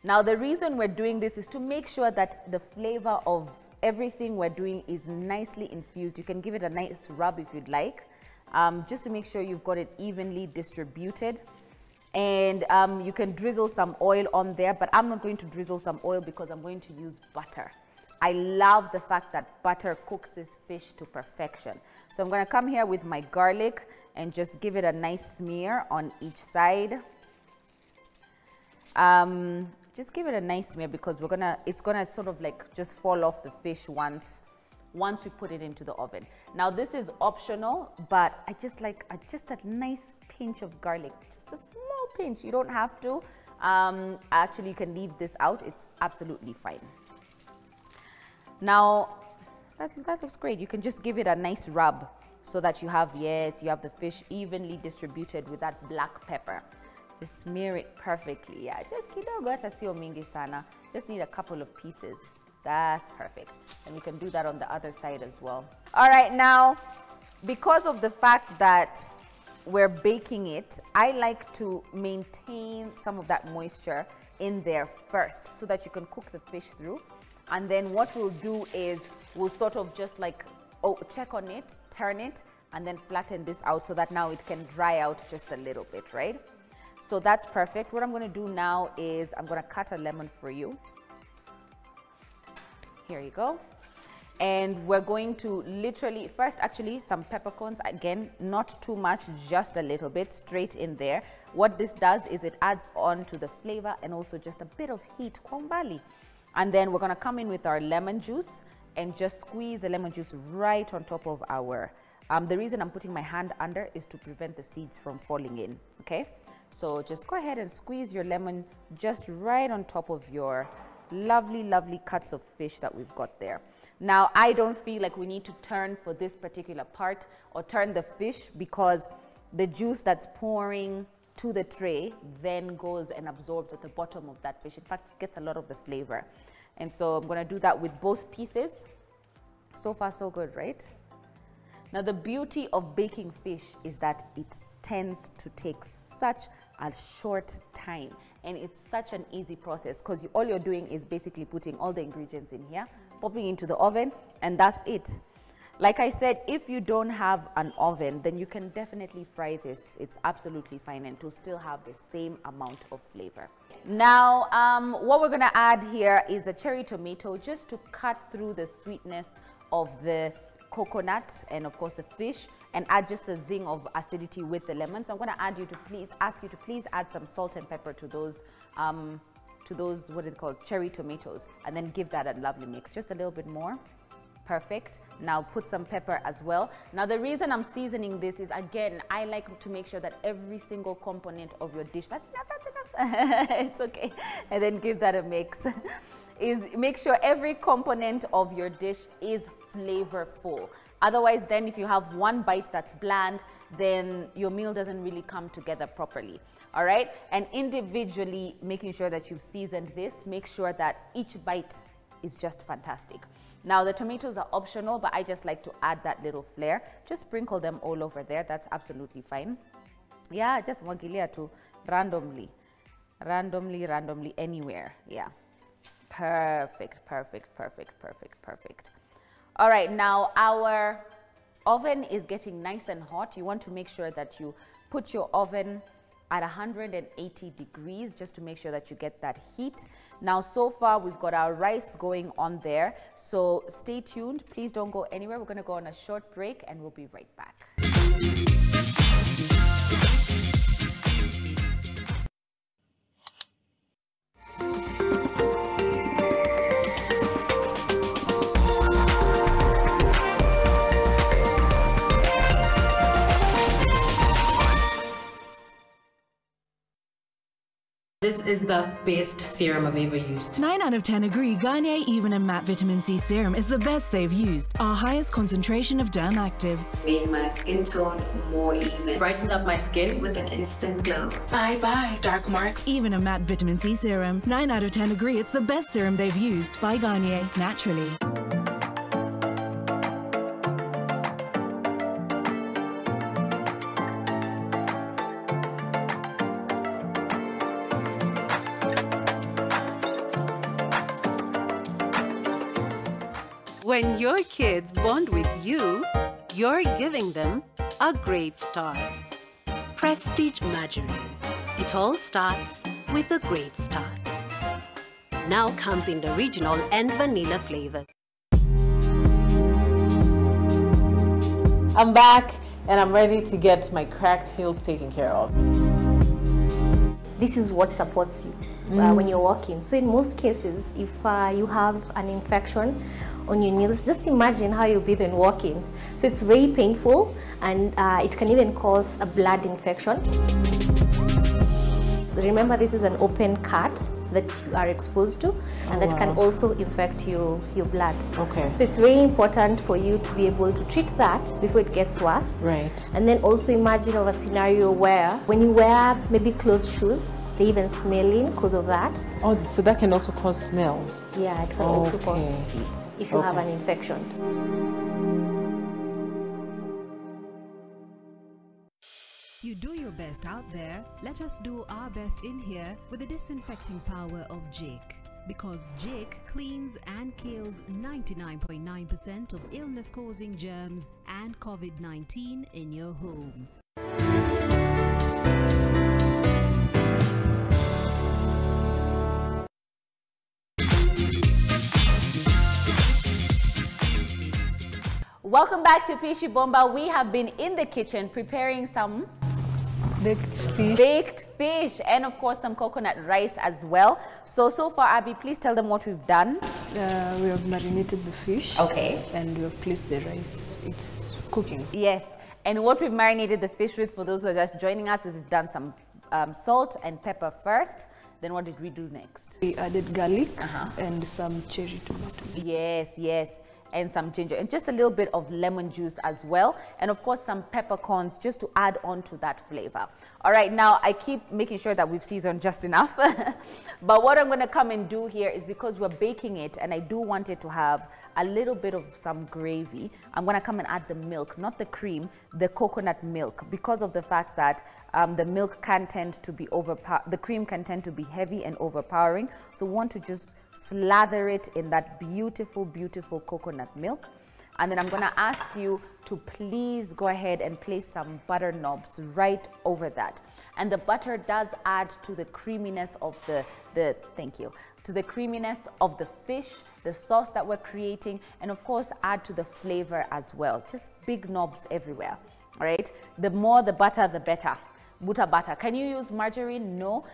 Now the reason we're doing this is to make sure that the flavor of everything we're doing is nicely infused. You can give it a nice rub if you'd like, just to make sure you've got it evenly distributed. And you can drizzle some oil on there, but I'm not going to drizzle some oil because I'm going to use butter. I love the fact that butter cooks this fish to perfection. So I'm going to come here with my garlic and just give it a nice smear on each side. Just give it a nice smear because it's gonna sort of like just fall off the fish once we put it into the oven. Now this is optional, but I just like just a nice pinch of garlic, just a small pinch. You don't have to. Actually, you can leave this out. It's absolutely fine. Now that looks great. You can just give it a nice rub so that you have the fish evenly distributed with that black pepper. Just smear it perfectly. Yeah, just kidogo hata sio mingi sana. Just need a couple of pieces. That's perfect. And you can do that on the other side as well. All right, now, because of the fact that we're baking it, I like to maintain some of that moisture in there first so that you can cook the fish through. And then what we'll do is we'll sort of just like check on it, turn it, and then flatten this out so that now it can dry out just a little bit, right? So that's perfect. What I'm going to do now is I'm going to cut a lemon for you. Here you go. And we're going to literally, first actually some peppercorns, again, not too much, just a little bit straight in there. What this does is it adds on to the flavor and also just a bit of heat, kwa umbali. And then we're going to come in with our lemon juice and just squeeze the lemon juice right on top of our, the reason I'm putting my hand under is to prevent the seeds from falling in, okay? So just go ahead and squeeze your lemon just right on top of your lovely, lovely cuts of fish that we've got there. Now, I don't feel like we need to turn for this particular part or turn the fish because the juice that's pouring to the tray then goes and absorbs at the bottom of that fish. In fact, it gets a lot of the flavor. And so I'm going to do that with both pieces. So far, so good, right? Now, the beauty of baking fish is that it tends to take such a short time, and it's such an easy process because all you're doing is basically putting all the ingredients in here, popping into the oven, and that's it. Like I said, if you don't have an oven, then you can definitely fry this. It's absolutely fine and to still have the same amount of flavor. Now, what we're gonna add here is a cherry tomato just to cut through the sweetness of the coconut and of course the fish and add just a zing of acidity with the lemon. So I'm going to ask you to please add some salt and pepper to those what are they called, cherry tomatoes, and then give that a lovely mix, just a little bit more. Perfect. Now put some pepper as well. Now the reason I'm seasoning this is, again, I like to make sure that every single component of your dish, that's enough, it's okay, and then give that a mix, is make sure every component of your dish is flavorful. Otherwise, then if you have one bite that's bland, then your meal doesn't really come together properly. All right? And individually making sure that you've seasoned this, make sure that each bite is just fantastic. Now, the tomatoes are optional, but I just like to add that little flair. Just sprinkle them all over there. That's absolutely fine. Yeah, just mwagilia to randomly, anywhere. Yeah. Perfect, perfect, perfect, perfect, perfect. All right, now our oven is getting nice and hot. You want to make sure that you put your oven at 180 degrees just to make sure that you get that heat. Now, so far, we've got our rice going on there. So stay tuned. Please don't go anywhere. We're going to go on a short break and we'll be right back.
This is the best serum I've ever used.
9 out of 10 agree Garnier Even and Matte Vitamin C Serum is the best they've used. Our highest concentration of derm actives.
Made my skin tone more even. Brightens up my skin with an instant glow.
Bye-bye, dark marks. Even and Matte Vitamin C Serum. 9 out of 10 agree it's the best serum they've used. By Garnier, naturally.
When your kids bond with you, you're giving them a great start. Prestige Margarine. It all starts with a great start. Now comes in the original and vanilla flavor.
I'm back and I'm ready to get my cracked heels taken care of.
This is what supports you when you're walking. So in most cases, if you have an infection on your nails, just imagine how you'll be then walking. So it's very painful and it can even cause a blood infection. Remember, this is an open cut that you are exposed to and that can also infect your blood.
Okay.
So it's very important for you to be able to treat that before it gets worse.
Right.
And then also imagine of a scenario where when you wear maybe closed shoes, they even smell in because of that.
Oh, so that can also cause smells?
Yeah, it can also cause it if you have an infection.
You do your best out there, let us do our best in here with the disinfecting power of Jake. Because Jake cleans and kills 99.9% of illness-causing germs and COVID-19 in your home.
Welcome back to Pishi Bomba. We have been in the kitchen preparing some baked fish and of course some coconut rice as well. So far, Abby, please tell them what we've done.
We have marinated the fish.
Okay.
And we have placed the rice. It's cooking.
Yes. And what we've marinated the fish with, for those who are just joining us, is we've done some salt and pepper first. Then what did we do next?
We added garlic and some cherry tomatoes.
Yes, yes. And some ginger and just a little bit of lemon juice as well, and of course some peppercorns just to add on to that flavor. All right, now I keep making sure that we've seasoned just enough but what I'm going to come and do here is, because we're baking it and I do want it to have a little bit of some gravy, I'm going to come and add the milk, not the cream, the coconut milk, because of the fact that the milk can tend to be the cream can tend to be heavy and overpowering. So we want to just slather it in that beautiful, beautiful coconut milk. And then I'm going to ask you to please go ahead and place some butter knobs right over that. And the butter does add to the creaminess of to the creaminess of the fish, the sauce that we're creating, and of course add to the flavor as well. Just big knobs everywhere, all right? The more the butter, the better. Butter. Can you use margarine? No,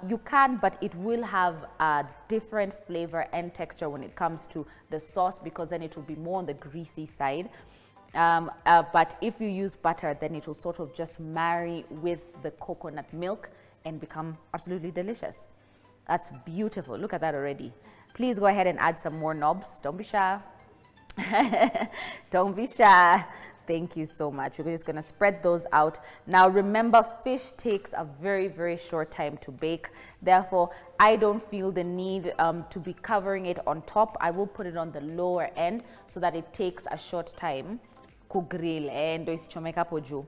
you can, but it will have a different flavor and texture when it comes to the sauce, because then it will be more on the greasy side. But if you use butter, then it will sort of just marry with the coconut milk and become absolutely delicious. That's beautiful. Look at that already. Please go ahead and add some more knobs. Don't be shy. Don't be shy. Thank you so much. We're just going to spread those out. Now remember, fish takes a very, very short time to bake. Therefore, I don't feel the need to be covering it on top. I will put it on the lower end so that it takes a short time to grill and isichomeka hapo juu.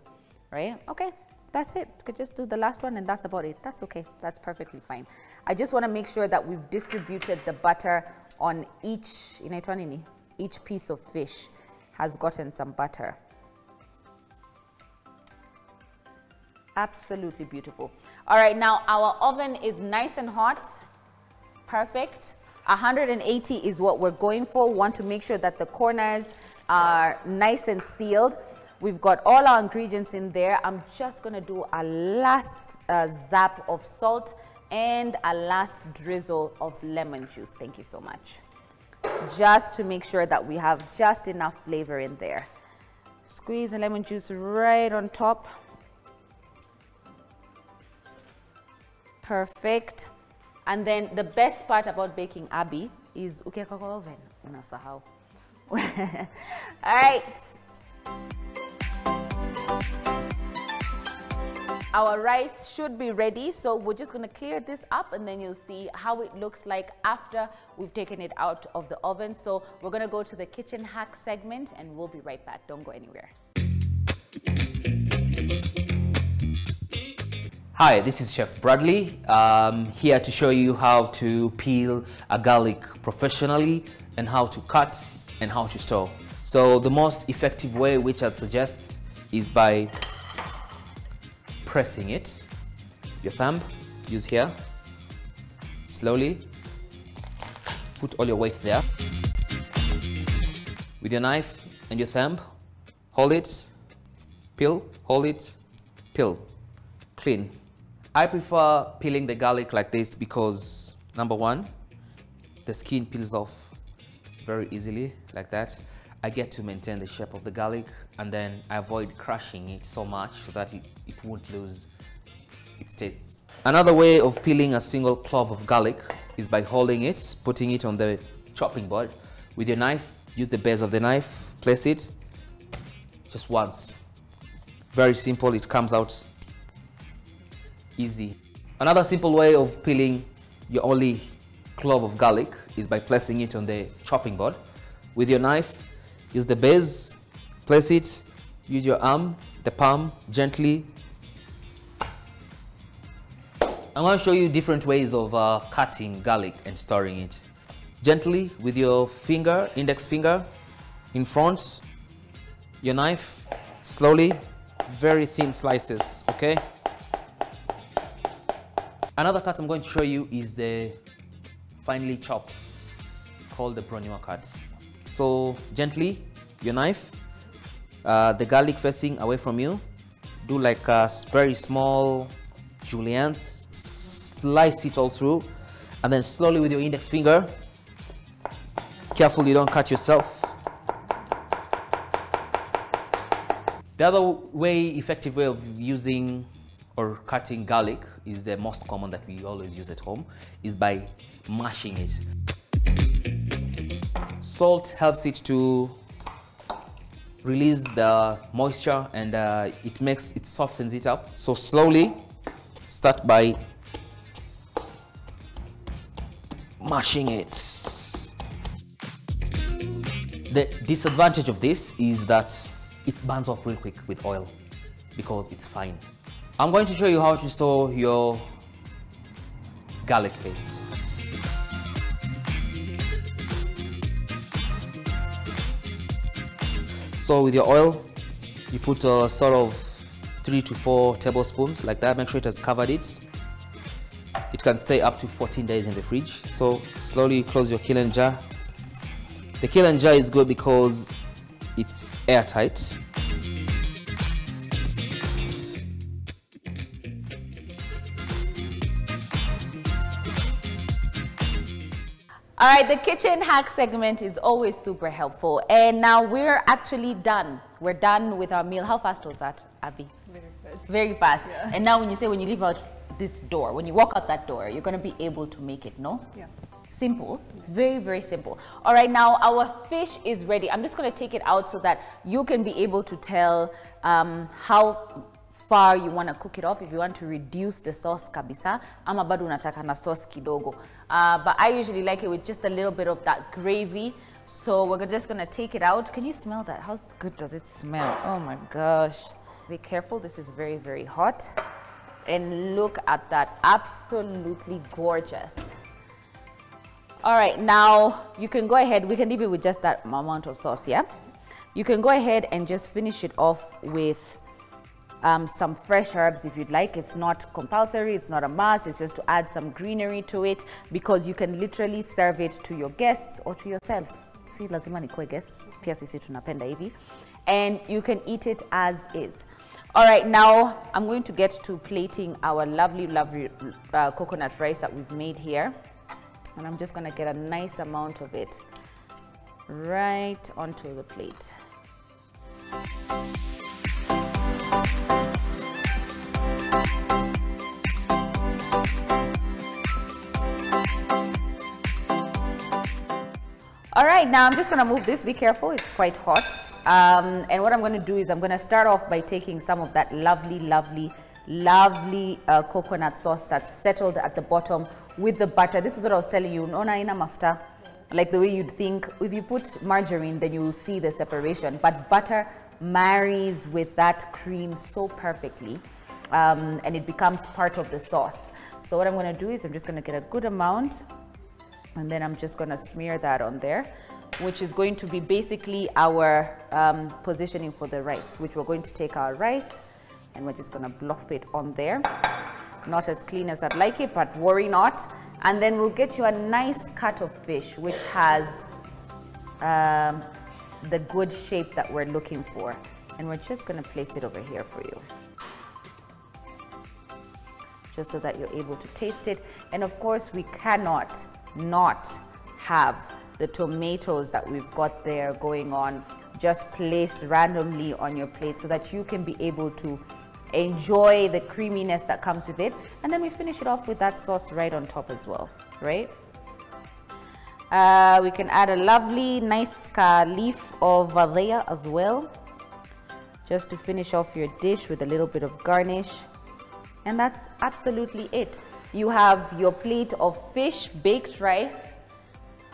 Right? Okay. That's it. You could just do the last one and that's about it. That's okay. That's perfectly fine. I just want to make sure that we've distributed the butter on each piece of fish has gotten some butter. Absolutely beautiful. All right, now our oven is nice and hot. Perfect. 180 is what we're going for. We want to make sure that the corners are nice and sealed. We've got all our ingredients in there. I'm just going to do a last zap of salt and a last drizzle of lemon juice. Thank you so much. Just to make sure that we have just enough flavor in there. Squeeze the lemon juice right on top. Perfect. And then the best part about baking, Abby, is ukiweka kwa oven unasahau. All right. Our rice should be ready, so we're just going to clear this up and then you'll see how it looks like after we've taken it out of the oven. So we're going to go to the kitchen hack segment and we'll be right back. Don't go anywhere.
Hi, this is Chef Bradley. Here to show you how to peel a garlic professionally and how to cut and how to store. So the most effective way, which I'd suggest, is by pressing it. Your thumb, use here. Slowly. Put all your weight there. With your knife and your thumb, hold it, peel, hold it, peel. Clean. I prefer peeling the garlic like this because, number one, the skin peels off very easily like that. I get to maintain the shape of the garlic, and then I avoid crushing it so much so that it won't lose its taste. Another way of peeling a single clove of garlic is by holding it, putting it on the chopping board. With your knife, use the base of the knife, place it just once. Very simple, it comes out easy. Another simple way of peeling your only clove of garlic is by placing it on the chopping board. With your knife, use the base, place it, use your arm, the palm, gently. I'm going to show you different ways of cutting garlic and storing it. Gently with your finger, index finger, in front, your knife, slowly, very thin slices, okay? Another cut I'm going to show you is the finely chopped, called the bronyua cut. So gently, your knife, the garlic facing away from you, do like a very small juliennes, slice it all through, and then slowly with your index finger, careful you don't cut yourself. The other way, effective way of using or cutting garlic is the most common that we always use at home, is by mashing it. Salt helps it to release the moisture and it softens it up. So slowly start by mashing it. The disadvantage of this is that it burns off real quick with oil because it's fine. I'm going to show you how to store your garlic paste. So with your oil, you put a sort of 3 to 4 tablespoons like that. Make sure it has covered it. It can stay up to 14 days in the fridge. So slowly close your kiln jar. The kiln jar is good because it's airtight.
All right, the kitchen hack segment is always super helpful. And now we're actually done. We're done with our meal. How fast was that, Abby?
Very fast.
Very fast.
Yeah.
And now when you leave out this door, when you walk out that door, you're going to be able to make it, no?
Yeah.
Simple. Very, very simple. All right, now our fish is ready. I'm just going to take it out so that you can be able to tell how far you want to cook it off. If you want to reduce the sauce kabisa, ama bado unataka na sauce kidogo. But I usually like it with just a little bit of that gravy. So we're just going to take it out. Can you smell that? How good does it smell? Oh my gosh. Be careful. This is very, very hot. And look at that. Absolutely gorgeous. All right, now you can go ahead. We can leave it with just that amount of sauce, yeah? You can go ahead and just finish it off with some fresh herbs if you'd like. It's not compulsory, it's not a must, it's just to add some greenery to it, because you can literally serve it to your guests or to yourself. Si lazima nikue guests, pia sisi tunapenda hivi. And you can eat it as is. All right, now I'm going to get to plating our lovely coconut rice that we've made here. And I'm just gonna get a nice amount of it right onto the plate. All right, now I'm just gonna move this. Be careful, it's quite hot. And what I'm gonna do is I'm gonna start off by taking some of that lovely coconut sauce that's settled at the bottom with the butter. This is what I was telling you, nona ina mafta. Like the way you'd think, if you put margarine, then you will see the separation. But butter marries with that cream so perfectly, and it becomes part of the sauce. So what I'm gonna do is I'm just gonna get a good amount, and then I'm just gonna smear that on there, which is going to be basically our positioning for the rice, which we're going to take our rice and we're just gonna blop it on there. Not as clean as I'd like it, but worry not. And then we'll get you a nice cut of fish, which has the good shape that we're looking for. And we're just gonna place it over here for you, just so that you're able to taste it. And of course, we cannot not have the tomatoes that we've got there going on just placed randomly on your plate, so that you can be able to enjoy the creaminess that comes with it. And then we finish it off with that sauce right on top as well, right? We can add a lovely nice leaf of valleya as well, just to finish off your dish with a little bit of garnish. And that's absolutely it. You have your plate of fish, baked rice,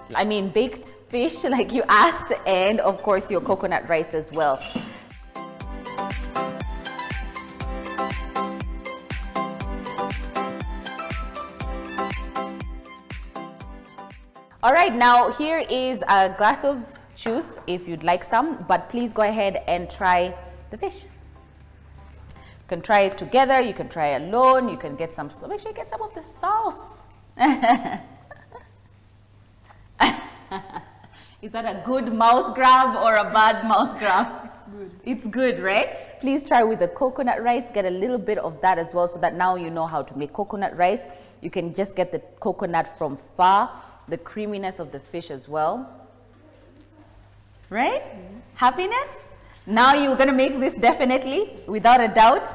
baked fish like you asked, and of course your coconut rice as well. All right, now here is a glass of juice if you'd like some, but please go ahead and try the fish. You can try it together, you can try alone, you can get some, so make sure you get some of the sauce. Is that a good mouth grab or a bad mouth grab? It's good. It's good, right? Please try with the coconut rice, get a little bit of that as well, so that now you know how to make coconut rice. You can just get the coconut from far, the creaminess of the fish as well. Right? Happiness? Now you're gonna make this definitely, without a doubt,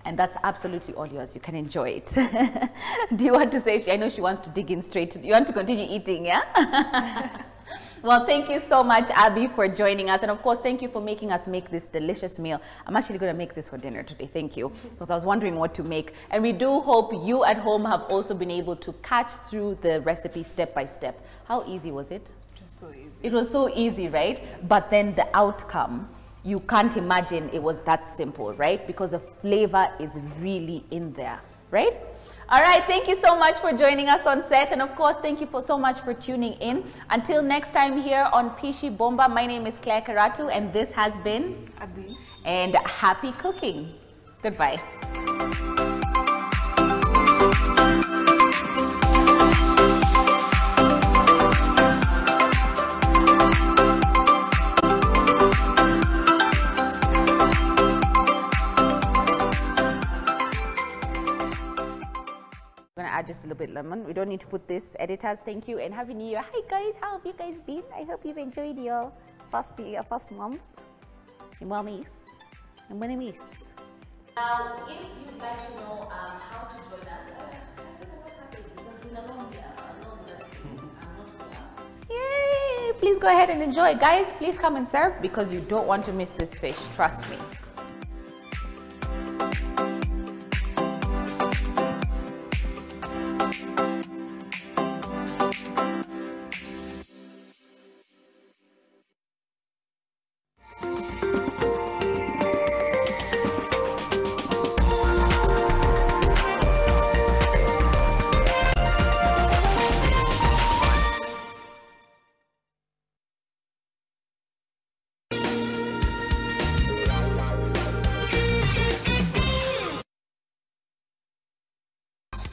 and that's absolutely all yours. You can enjoy it. Do you want to say, I know she wants to dig in straight, you want to continue eating, yeah? Well, thank you so much, Abby, for joining us. And of course, thank you for making us make this delicious meal. I'm actually going to make this for dinner today. Thank you. Because I was wondering what to make. And we do hope you at home have also been able to catch through the recipe step by step. How easy was it?
Just so easy. It
was so easy, right? But then the outcome, you can't imagine it was that simple, right? Because the flavor is really in there, right? All right, thank you so much for joining us on set. And of course, thank you so much for tuning in. Until next time here on Pishi Bomba, my name is Claire Karatu, and this has been
Abby.
And happy cooking. Goodbye. Add just a little bit of lemon. We don't need to put this, editors. Thank you and happy new year. Hi guys, how have you guys been? I hope you've enjoyed your first month. Your mommies and enemies. Now, if you'd like to know how to join us, I don't know what's happening. It's been a long year. I'm not here. Yay! Please go ahead and enjoy. Guys, please come and serve because you don't want to miss this fish. Trust me.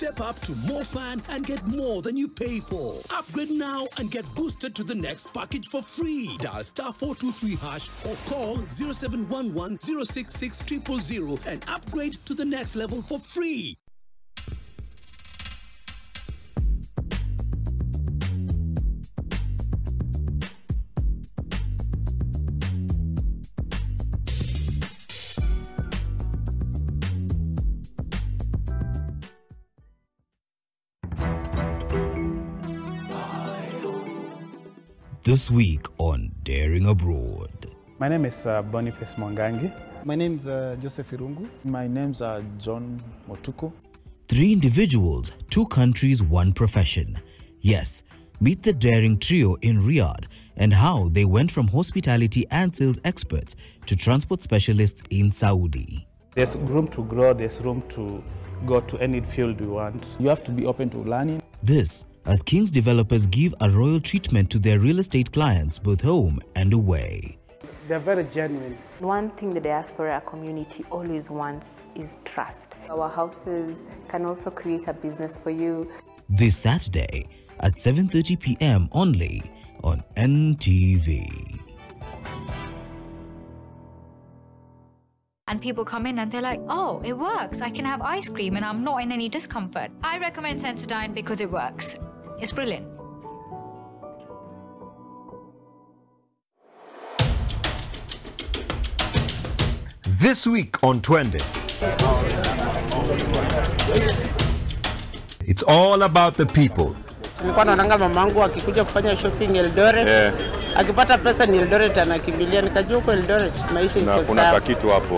Step up to more fun and get more than you pay for. Upgrade now and get boosted to the next package for free. Dial *423# or call 0711 066 000 and upgrade to the next level for free.
This week on Daring Abroad.
My name is Boniface Mwangangi.
My name is Joseph Irungu. My name's John Motuko.
3 individuals, 2 countries, 1 profession. Yes, meet the daring trio in Riyadh and how they went from hospitality and sales experts to transport specialists in Saudi.
There's room to grow, there's room to go to any field you want.
You have to be open to learning.
This as King's developers give a royal treatment to their real estate clients both home and away.
They're very genuine.
One thing the diaspora community always wants is trust. Our houses can also create a business for you.
This Saturday at 7:30 p.m. only on NTV.
And people come in and they're like, oh, it works. I can have ice cream and I'm not in any discomfort. I recommend Sensodyne because it works. It's brilliant.
This week on Twende. It's all about the people.
Nilikuwa naona mamangu akikuja kufanya shopping Eldoret. Akipata pesa ni Eldoret anakimbilia, nikajua huko Eldoret maisha ni pesa.
Kuna kitu hapo.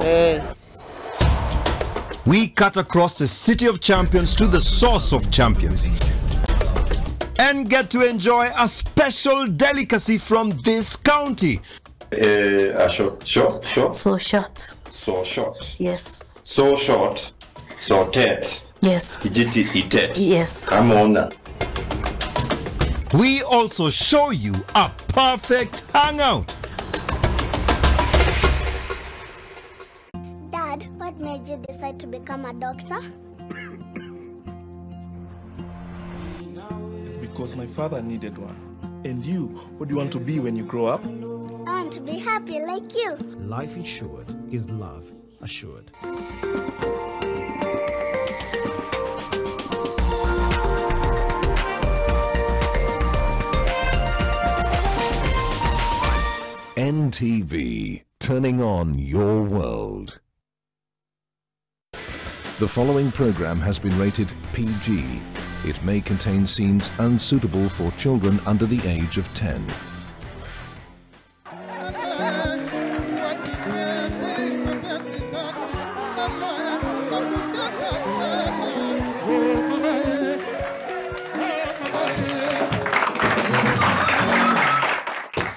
We cut across the city of champions to the source of champions and get to enjoy a special delicacy from this county.
Short.
So short.
So short.
Yes.
So short. So tet.
Yes.
Kijiti itet.
Yes.
Amona.
We also show you a perfect hangout.
Dad, what made you decide to become a doctor?
It's because my father needed one. And you, what do you want to be when you grow up?
I want to be happy like you.
Life insured is love assured.
NTV, turning on your world. The following program has been rated PG. It may contain scenes unsuitable for children under the age of 10.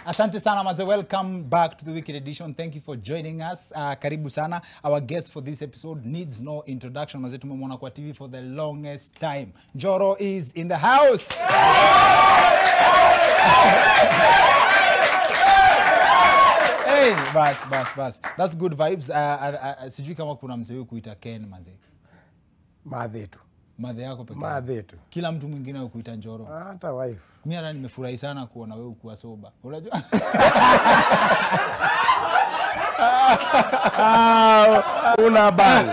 Asante sana maze, welcome back to the Weekend Edition. Thank you for joining us. Karibu sana. Our guest for this episode needs no introduction. Maze, tumemwona kwa TV for the longest time. Njoro is in the house. Hey, bas. That's good vibes. Sijui kama kuna msee kuita Ken maze.
Madhetu.
Madhe yako pekee.
Madhetu.
Kila mtu mwingine ukuita Njoro.
Hata wife.
Mimi hata nimefurahi sana kuona wewe ukiwa soba. Unajua?
Una bali.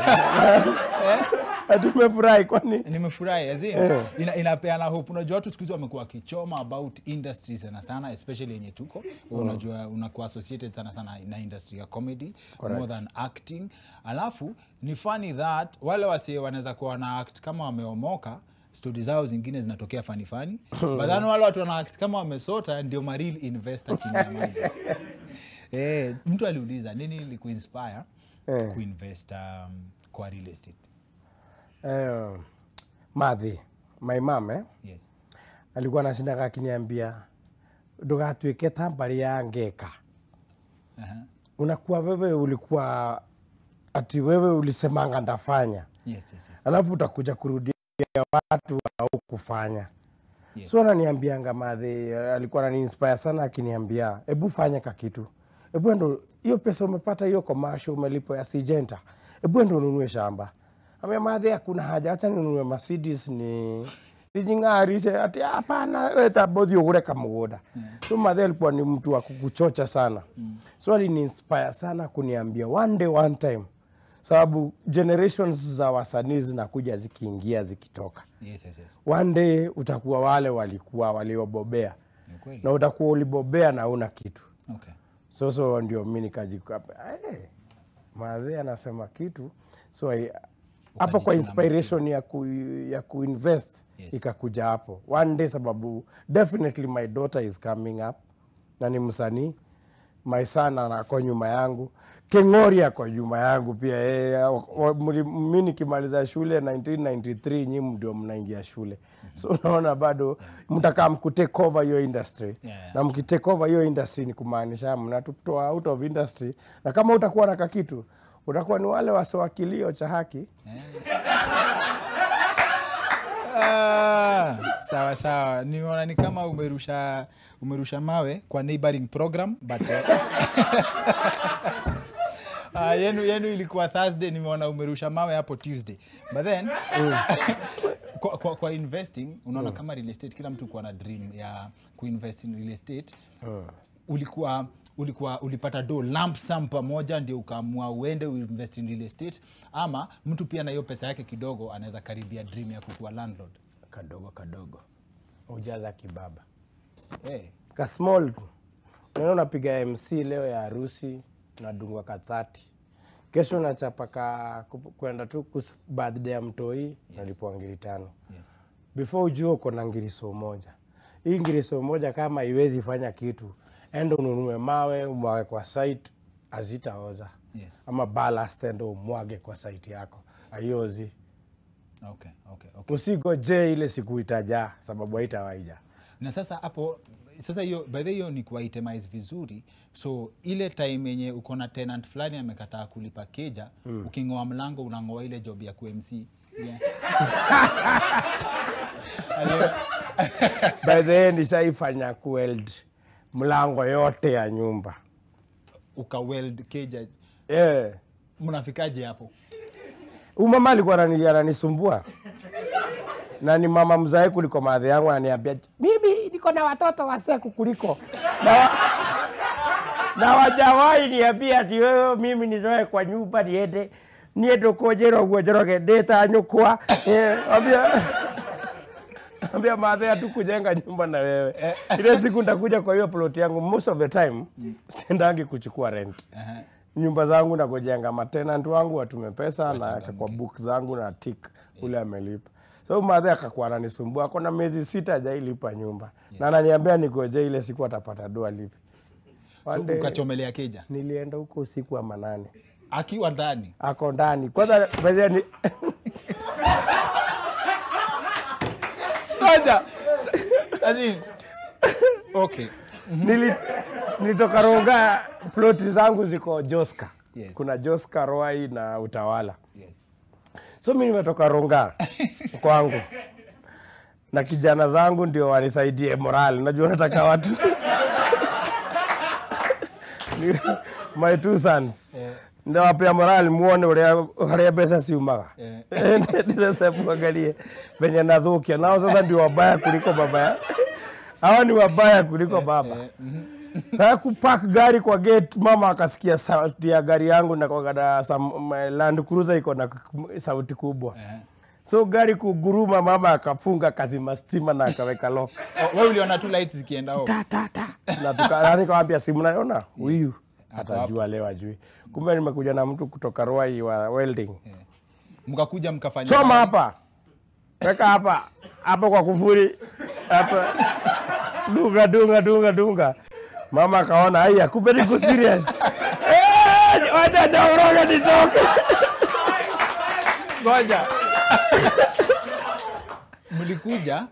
Tumefurahi kwani?
Nimefurahi azini. Inapeana hope. Unajua watu siku hizi wamekuwa kichoma about industry sana especially yenye tuko. Unajua unakuwa associated sana na industry ya comedy. Correct. More than acting. Alafu ni funny that wale wase wanaweza kuwa na act kama wameomoka, story zao zingine zinatokea funny. But then wale watu wana act kama wamesota ndio ma real investor chini ya maji. Mtu aliuliza nini ilikuinspire kuinvest kwa real estate?
Madhi, my mom
yes.
Alikuwa anashinda akiniambia ndugatuike tambari ya ngeka. Unakuwa wewe ulikuwa ati wewe ulisemanga ndafanya.
Yes.
Alafu utakuja kurudia watu au kufanya. Yes. So ananiambianga Madhi, alikuwa ananiinspire sana akiniambia hebu fanya kitu. Hebu ndo hiyo pesa umepata hiyo commercial umelipo ya Syngenta. Hebu ndo ununue shamba. Ame madhe hakuna haja hata ninunue Mercedes ni nijingarishe ati hapana leta bodi ugure kamugoda. So madhe alikuwa ni mtu wa kukuchocha sana. So alini inspire sana kuniambia one day one time. Sababu generations za wasanii zinakuja zikiingia zikitoka.
Yes.
One day utakuwa wale walikuwa waliobobea. Na utakuwa ulibobea na una kitu.
Okay.
So ndio mimi nikajikapa. Madhe anasema kitu. So hapo kwa inspiration ya kuinvest ikakuja hapo. One day sababu definitely my daughter is coming up. Na ni msanii. My son anako nyuma yangu. Kengori yako nyuma yangu pia. Mimi nikimaliza shule 1993 nyinyi ndio mnaingia shule. So unaona bado mtakaa mkutake over your industry. Na mkitake over your industry ni kumaanisha mnatutoa out of industry. Na kama utakuwa na kitu utakuwa ni wale wasowakilio cha haki.
Sawa. Nimeona ni kama umerusha mawe kwa neighboring program but yenu ilikuwa Thursday, nimeona umerusha mawe hapo Tuesday. But then kwa investing unaona kama real estate kila mtu kwa na dream ya kuinvest in real estate. Ulipata lump sum pamoja ndio ukaamua uende uinvest in real estate, ama mtu pia na hiyo pesa yake kidogo anaweza karibia dream ya kukuwa landlord?
Kadogo ujaza kibaba.
Ka
small. Unapiga MC leo ya harusi unadungwa ka 30. Kesho nachapa kwenda tu birthday ya mtoi nalipwa ngiri 5. Before ujue uko na ngiriso moja. Hii ngiriso moja kama haiwezi fanya kitu, endo ununue mawe umwage kwa site azitaoza. Ama ballast endo umwage kwa site yako. Haiozi.
Okay.
Usigoje ile siku itaja sababu haitawaija.
Na sasa hapo hiyo by the way ni kwa itemize vizuri. So ile time yenye uko na tenant fulani amekataa kulipa keja, ukingoa mlango unangoa ile job ya QMC.
By the way nishaifanya kuweld mlango yote ya nyumba.
Ukaweld keja. Mnafikaje hapo?
Mama alikuwa ananisumbua. Na ni mama mzae kuliko madhe yangu ananiambia, "Mimi niko na watoto waseku kuliko." Na wajawai niambia ati wewe mimi nizoe kwa nyumba niende kojero uojoroge data nyukwa. Ambia madhe hatukujenga nyumba na wewe. Ile siku nitakuja kwa hiyo plot yangu most of the time sendangi kuchukua rent. Nyumba zangu na kujenga matenant wangu watume pesa na kwa book zangu na tick ule amelipa. So madhe akakuwa ananisumbua kuna miezi 6 hajailipa nyumba. Na ananiambia nigoje ile siku atapata doa lipi.
So ukachomelea keja?
Nilienda huko usiku wa manane.
Akiwa ndani?
Ako ndani. Kwanza baadhi
Okay.
Nilitoka Ronga, ploti zangu ziko Joska. Kuna Joska, Roai na Utawala. So mimi nimetoka Ronga kwangu. Na kijana zangu ndio wanisaidie morale. Unajua nataka watu. My 2 sons. Ndio wapea morale muone ule pesa si umaga. Sasa muangalie venye nadhukia. Nao sasa ndio wabaya kuliko baba. Hawa ni wabaya kuliko baba. Sasa kupark gari kwa gate, mama akasikia sauti ya gari yangu na kwa Land Cruiser iko na sauti kubwa. So gari kuguruma, mama akafunga kazima stima na akaweka lock.
Wewe uliona tu lights zikienda hapo.
Na tukani kaambia simu naona huyu atajua leo ajui. Kumbe nimekuja na mtu kutoka Roai wa welding.
Mkakuja mkafanya.
Choma hapa. Weka hapa. Hapo kwa kufuri. Hapa. Dunga. Mama akaona haya kumbe niko serious. Wacha daoroga nitoke.
Ngoja. Mlikuja,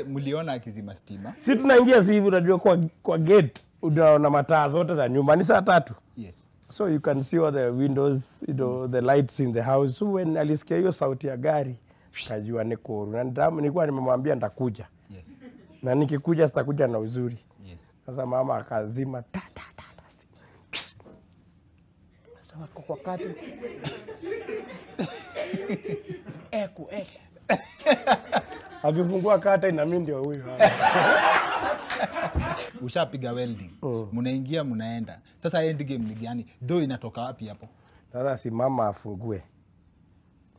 mliona akizima stima.
Si tunaingia hivi unajua kwa gate unaona mataa zote za nyumba ni saa 3.
Yes.
So you can see all the windows, the lights in the house. So when alisikia hiyo sauti ya gari, kajua niko na nilikuwa nimemwambia nitakuja.
Yes.
Na nikikuja sitakuja na uzuri.
Yes.
Sasa mama akazima Sasa kwa kati Eku. Akifungua kata na mimi ndio huyu hapa.
Ushapiga welding. Mnaingia mnaenda. Sasa end game ni gani? Do inatoka wapi hapo?
Sasa si mama afungue.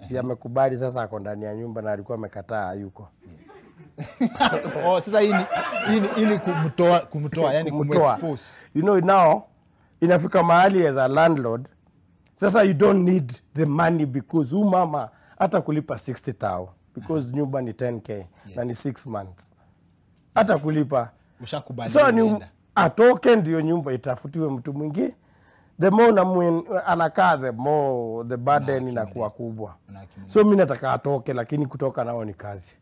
Si amekubali sasa ako ndani ya nyumba na alikuwa amekataa hayuko.
Sasa hii ni kumtoa yani kumexpose.
You know now inafika mahali as a landlord sasa you don't need the money because mama hata kulipa 60,000 because nyumba ni 10k na ni 6 months. Hata kulipa.
Ushakubali.
So ni atoke ndio nyumba itafutiwe mtu mwingine. The more anakaa the more the burden inakuwa kubwa. So mimi nataka atoke lakini kutoka nao ni kazi.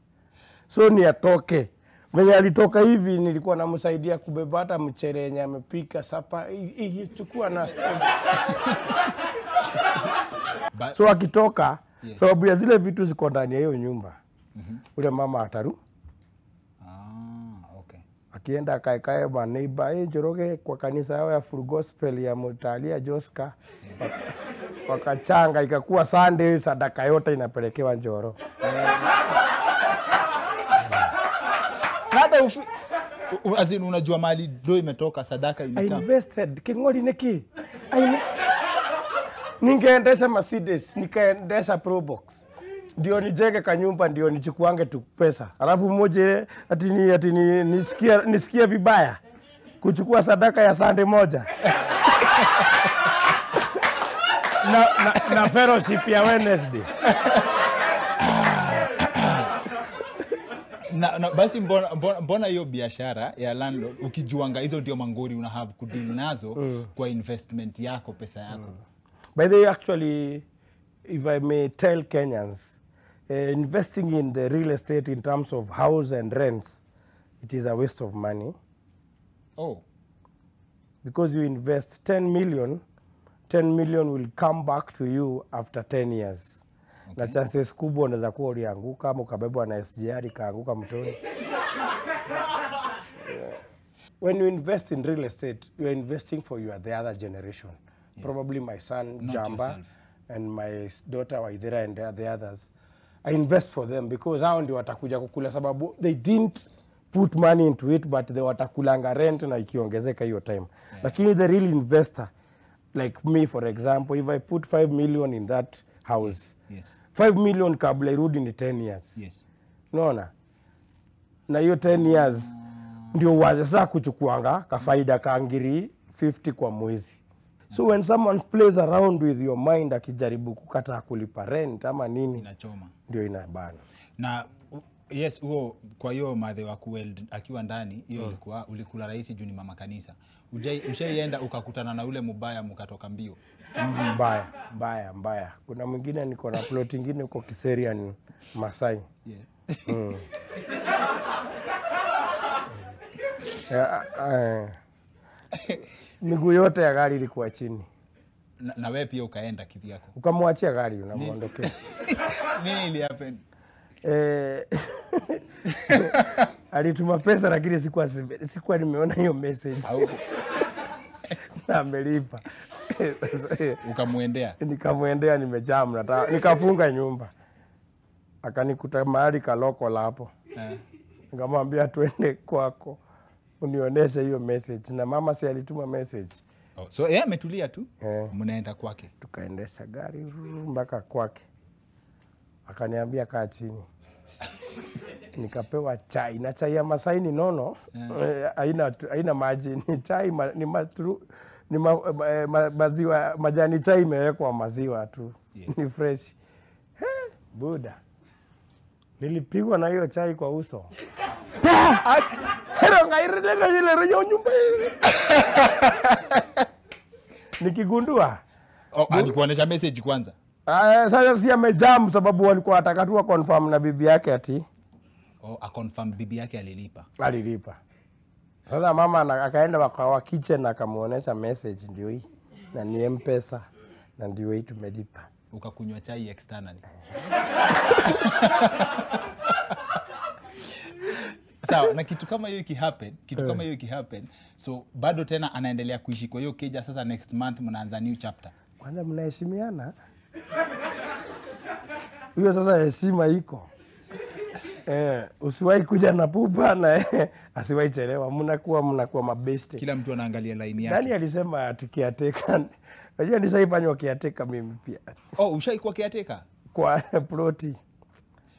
So ni atoke. Mwenye alitoka hivi nilikuwa namsaidia kubeba hata mchere yenye amepika sapa chukua na so akitoka sababu ya zile vitu ziko ndani ya hiyo nyumba. Ule mama ataru.
Okay.
Akienda akaekae ba neighbor Njoroge kwa kanisa yao ya Full Gospel ya Mutalia Joska. Wakachanga ikakuwa Sunday sadaka yote inapelekewa Njoro.
Hata azin unajua mali do imetoka sadaka
imekaa. I invested kingoli neki. Ningeendesha Mercedes, nikaendesha Probox. Ndio nijenge kanyumba ndio nichukuange tu pesa. Alafu mmoja ati nisikia vibaya kuchukua sadaka ya Sunday moja. na fellowship ya Wednesday.
Na basi mbona hiyo biashara ya landlord ukijuanga hizo ndio mangori una have kudeal nazo kwa investment yako pesa yako.
By the way, actually, if I may tell Kenyans, investing in the real estate in terms of house and rents, it is a waste of money.
Oh.
Because you invest 10 million will come back to you after 10 years. Okay. Na chances kubwa unaweza kuwa ulianguka ama ukabebwa na SGR kaanguka mtoni. When you invest in real estate, you are investing for the other generation. Yes. Probably my son
Not
Jamba
yourself.
And my daughter Waithira and the others. I invest for them because hao ndio watakuja kukula sababu they didn't put money into it but they watakulanga rent na ikiongezeka hiyo time. Yeah. Lakini the real investor like me for example, if I put 5 million in that house.
Yes.
5 million kabla irudi ni 10 years.
Yes.
Unaona? Na hiyo 10 years ndio waze sasa kuchukuanga kafaida kaangiri 50 kwa mwezi. So when someone plays around with your mind akijaribu kukata kulipa rent ama nini
inachoma
ndio inabana.
Na yes huo kwa hiyo madhe wa kuweld akiwa ndani hiyo ilikuwa ulikula rahisi juu ni mama kanisa. Ushaienda ukakutana na ule mbaya mkatoka mbio.
Mbaya. Kuna mwingine niko na plot nyingine huko Kiserian Masai. Miguu yote ya gari ilikuwa chini.
Na wewe pia ukaenda kivyako.
Ukamwachia gari unamuondokea.
Nini ili happen?
Alituma pesa lakini sikuwa nimeona hiyo message. Na amelipa.
Ukamuendea?
Nikamuendea nimejam nikafunga nyumba. Akanikuta mahali kaloko la hapo. Nikamwambia tuende kwako unioneshe hiyo message na mama si alituma message.
So yeye ametulia tu. Mnaenda kwake.
Tukaendesha gari mpaka kwake. Akaniambia kaa chini. Nikapewa chai na chai ya Masai ni nono. Haina maji ni chai maziwa majani chai imewekwa maziwa tu. Yes. Ni fresh. Buda. Nilipigwa na hiyo chai kwa uso. Nikigundua.
Alikuonesha message kwanza.
Sasa si amejam sababu walikuwa wataka tu confirm na bibi yake ati.
A confirm bibi yake alilipa.
Alilipa. Sasa mama akaenda kwa kitchen akamuonesha message ndio hii. Na ni M-Pesa na ndio hii tumelipa.
Ukakunywa chai externally. Sawa, na kitu kama hiyo ikihappen, so bado tena anaendelea kuishi kwa hiyo keja. Sasa next month mnaanza new chapter.
Kwanza mnaheshimiana. Hiyo sasa heshima iko. Usiwahi kuja na pupa na asiwahi chelewa. Mnakuwa mabeste.
Kila mtu anaangalia line yake.
Nani alisema atikiateka? Unajua nishaifanywa kiateka mimi pia.
Oh, ushaikuwa kiateka?
Kwa ploti.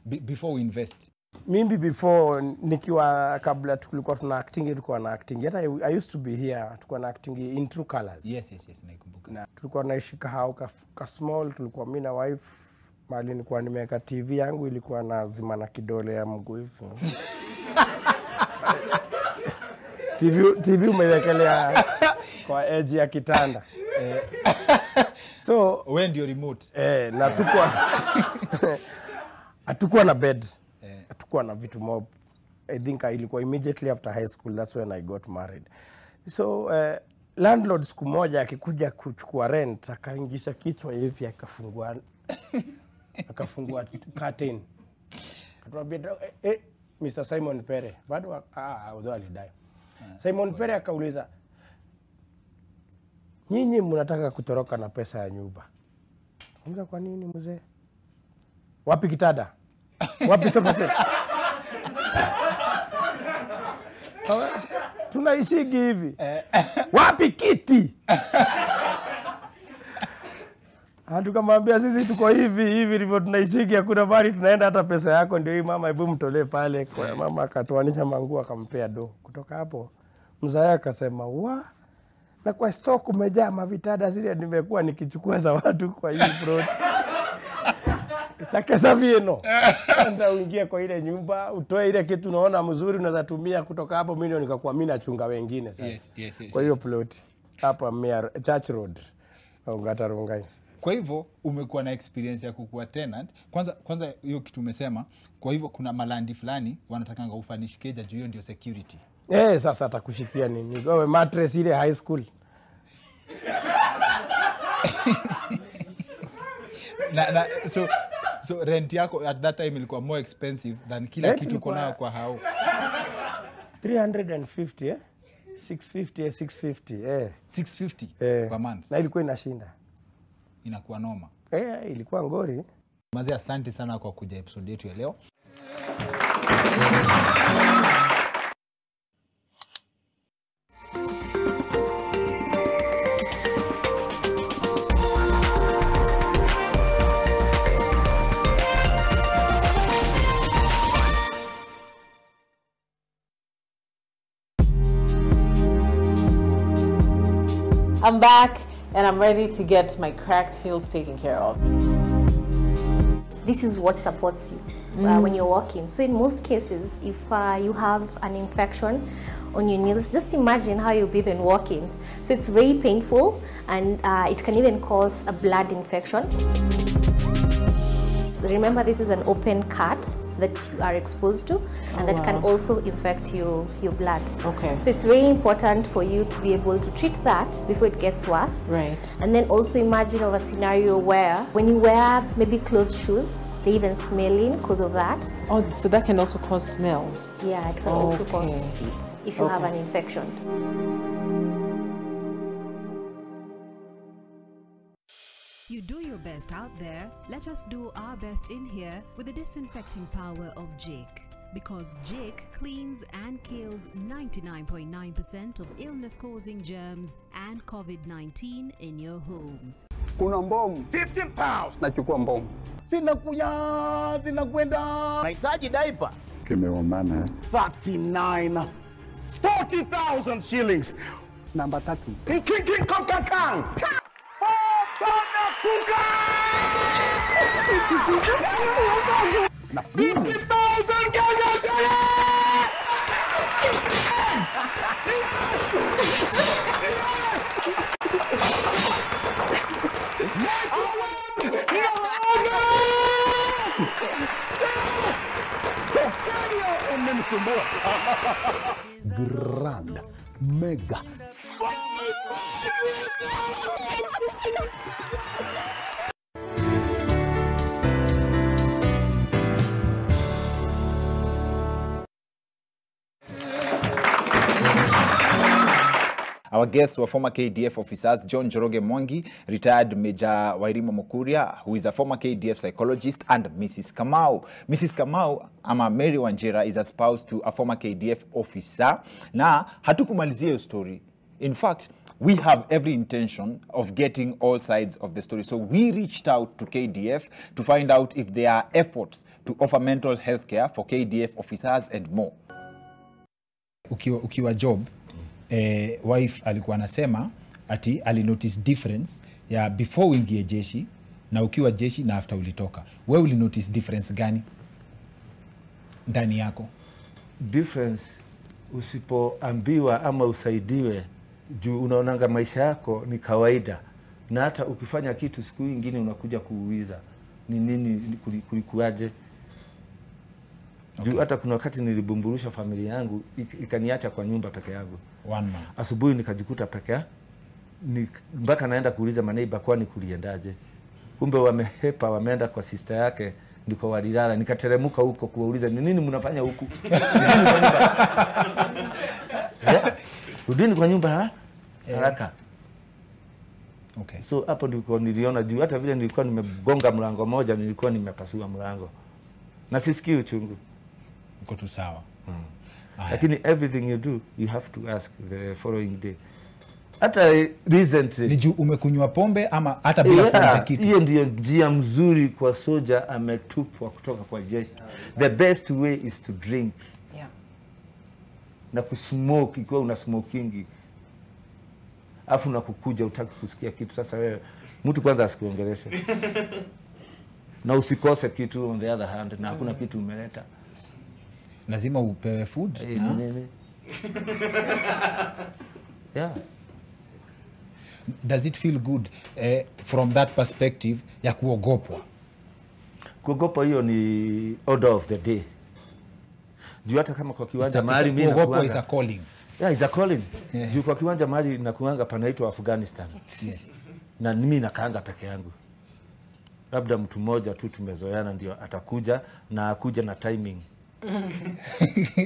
Before we invest.
Mimi before nikiwa kabla tulikuwa tuna acting, tulikuwa na acting. Hata I used to be here, tulikuwa na acting in True Colors.
Yes, naikumbuka.
Na tulikuwa naishi kahao ka small, tulikuwa mimi na wife, mali nilikuwa nimeweka TV yangu ilikuwa nazima na kidole ya mguu hivi. TV umewekelea kwa edge ya kitanda. So
wewe ndio remote.
Na hatukuwa na bed. Hatukuwa na vitu mob. I think ilikuwa immediately after high school, that's when I got married. So landlord siku moja akikuja kuchukua rent akaingisha kichwa hivi akafungua curtain. Akatuambia Mr. Simon Pere bado although alidai. Simon Pere akauliza, nyinyi mnataka kutoroka na pesa ya nyumba. Kumza kwa nini mzee? Wapi kitanda? Wapi sofa set? Tunaishigi hivi. Wapi kiti? Tukamwambia sisi tuko hivi ndivyo tunaishigi, hakuna bali tunaenda, hata pesa yako ndio hii mama, hebu mtolee pale. Kwa mama akatoanisha manguo akampea do. Kutoka hapo mzee akasema, "Wa na kwa stock umejaa mavitada zile nimekuwa nikichukua za watu kwa hii plot." Takesa vieno. Ndio uingie kwa ile nyumba, utoe ile kitu unaona mzuri unaweza tumia. Kutoka hapo mimi nikakuwa mimi nachunga wengine sasa.
Yes.
Kwa hiyo plot hapa Church Road au Gatarungai.
Kwa hivyo umekuwa na experience ya kukuwa tenant. Kwanza hiyo kitu umesema, kwa hivyo kuna malandi fulani wanatakanga ufanish keja juu hiyo ndio security.
Sasa atakushikia nini? Wewe mattress ile high school.
So rent yako at that time ilikuwa more expensive than kila kitu uko nayo kwa hao.
350 650
650 per month.
Na ilikuwa inashinda.
Inakuwa noma.
Ilikuwa ngori.
Mazee, asante sana kwa kuja episode yetu ya leo.
I'm back and I'm ready to get my cracked heels taken care of.
This is what supports you when you're walking. So in most cases, if you have an infection on your nails, just imagine how you'll be then walking. So it's very painful, and it can even cause a blood infection. Remember, this is an open cut that you are exposed to, and that can also infect your blood.
Okay.
So it's very important for you to be able to treat that before it gets worse.
Right.
And then also imagine of a scenario where when you wear maybe closed shoes, they even smelling because of that.
Oh, so that can also cause smells.
Yeah, it can also cause it if you have an infection.
You do your best out there, let us do our best in here with the disinfecting power of Jake. Because Jake cleans and kills 99.9% of illness-causing germs and COVID-19 in your home.
Kuna mbomu 15 pounds. Nachukua mbomu. Zinakwenda. Nahitaji diaper.
Kimeumana.
39. 40,000 shillings. Namba 3. King Kong. Na 50,000 Kenya
Grand Mega
Our guests were former KDF officers John Joroge Mwangi, retired Major Wairimo Mukuria, who is a former KDF psychologist, and Mrs. Kamau. Mrs. Kamau, ama Mary Wanjira, is a spouse to a former KDF officer. Na hatukumalizia hiyo story. In fact, we have every intention of getting all sides of the story. So we reached out to KDF to find out if there are efforts to offer mental health care for KDF officers and more.
Ukiwa job, wife alikuwa anasema ati alinotice difference ya before uingie jeshi na ukiwa jeshi na after ulitoka. Wewe ulinotice difference gani ndani yako?
Difference usipoambiwa ama usaidiwe juu unaonanga maisha yako ni kawaida, na hata ukifanya kitu siku nyingine unakuja kuuliza ni nini kulikuaje. Juu hata kuna wakati nilibumburusha familia yangu ikaniacha kwa nyumba peke yangu. Asubuhi nikajikuta peke yangu, mpaka naenda kuuliza maneiba kwani kuliendaje. Kumbe wamehepa, wameenda kwa sister yake, ndiko walilala. Nikateremka huko kuwauliza ni nini mnafanya huku. Rudini kwa nyumba haraka.
Okay.
So hapo ndiko niliona juu hata vile nilikuwa nimegonga mlango moja, nilikuwa nimepasua mlango. Na sisikii uchungu.
Uko tu sawa.
Lakini everything you do, you have to ask the following day. Hata recently
ni juu umekunywa pombe ama hata bila kuonja kitu.
Hiyo ndio njia mzuri kwa soja ametupwa kutoka kwa jeshi. The best way is to drink. Na kusmoke ikiwa una smoking. Afu na kukuja utaki kusikia kitu. Sasa wewe mtu kwanza asikuongeleshe. Na usikose kitu on the other hand, na hakuna kitu umeleta.
Lazima upewe food.
Yeah.
Does it feel good from that perspective ya kuogopwa?
Kuogopwa hiyo ni order of the day. Juu hata kama kwa kiwanja mahali mimi
kuogopwa is a calling.
Yeah, it's a calling. Yeah. Juu kwa kiwanja mahali nakuanga panaitwa Afghanistan. Yeah. Na mimi nakaanga peke yangu. Labda mtu mmoja tu tumezoeana ndio atakuja na akuja na timing.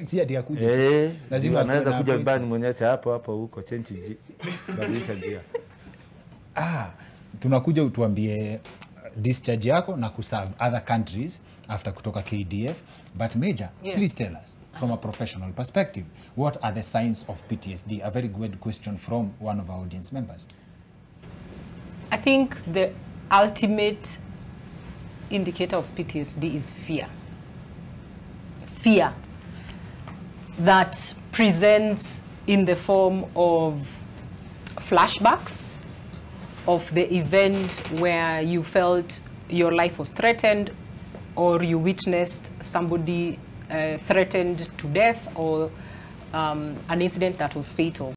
Si ati akuja.
Lazima anaweza kuja vibani mwenyesha hapo huko chenchi badilisha njia.
Tunakuja utuambie discharge yako na kuserve other countries after kutoka KDF, but Major, please tell us from a professional perspective, what are the signs of PTSD? A very good question from one of our audience members.
I think the ultimate indicator of PTSD is fear. Fear that presents in the form of flashbacks of the event where you felt your life was threatened, or you witnessed somebody threatened to death, or an incident that was fatal.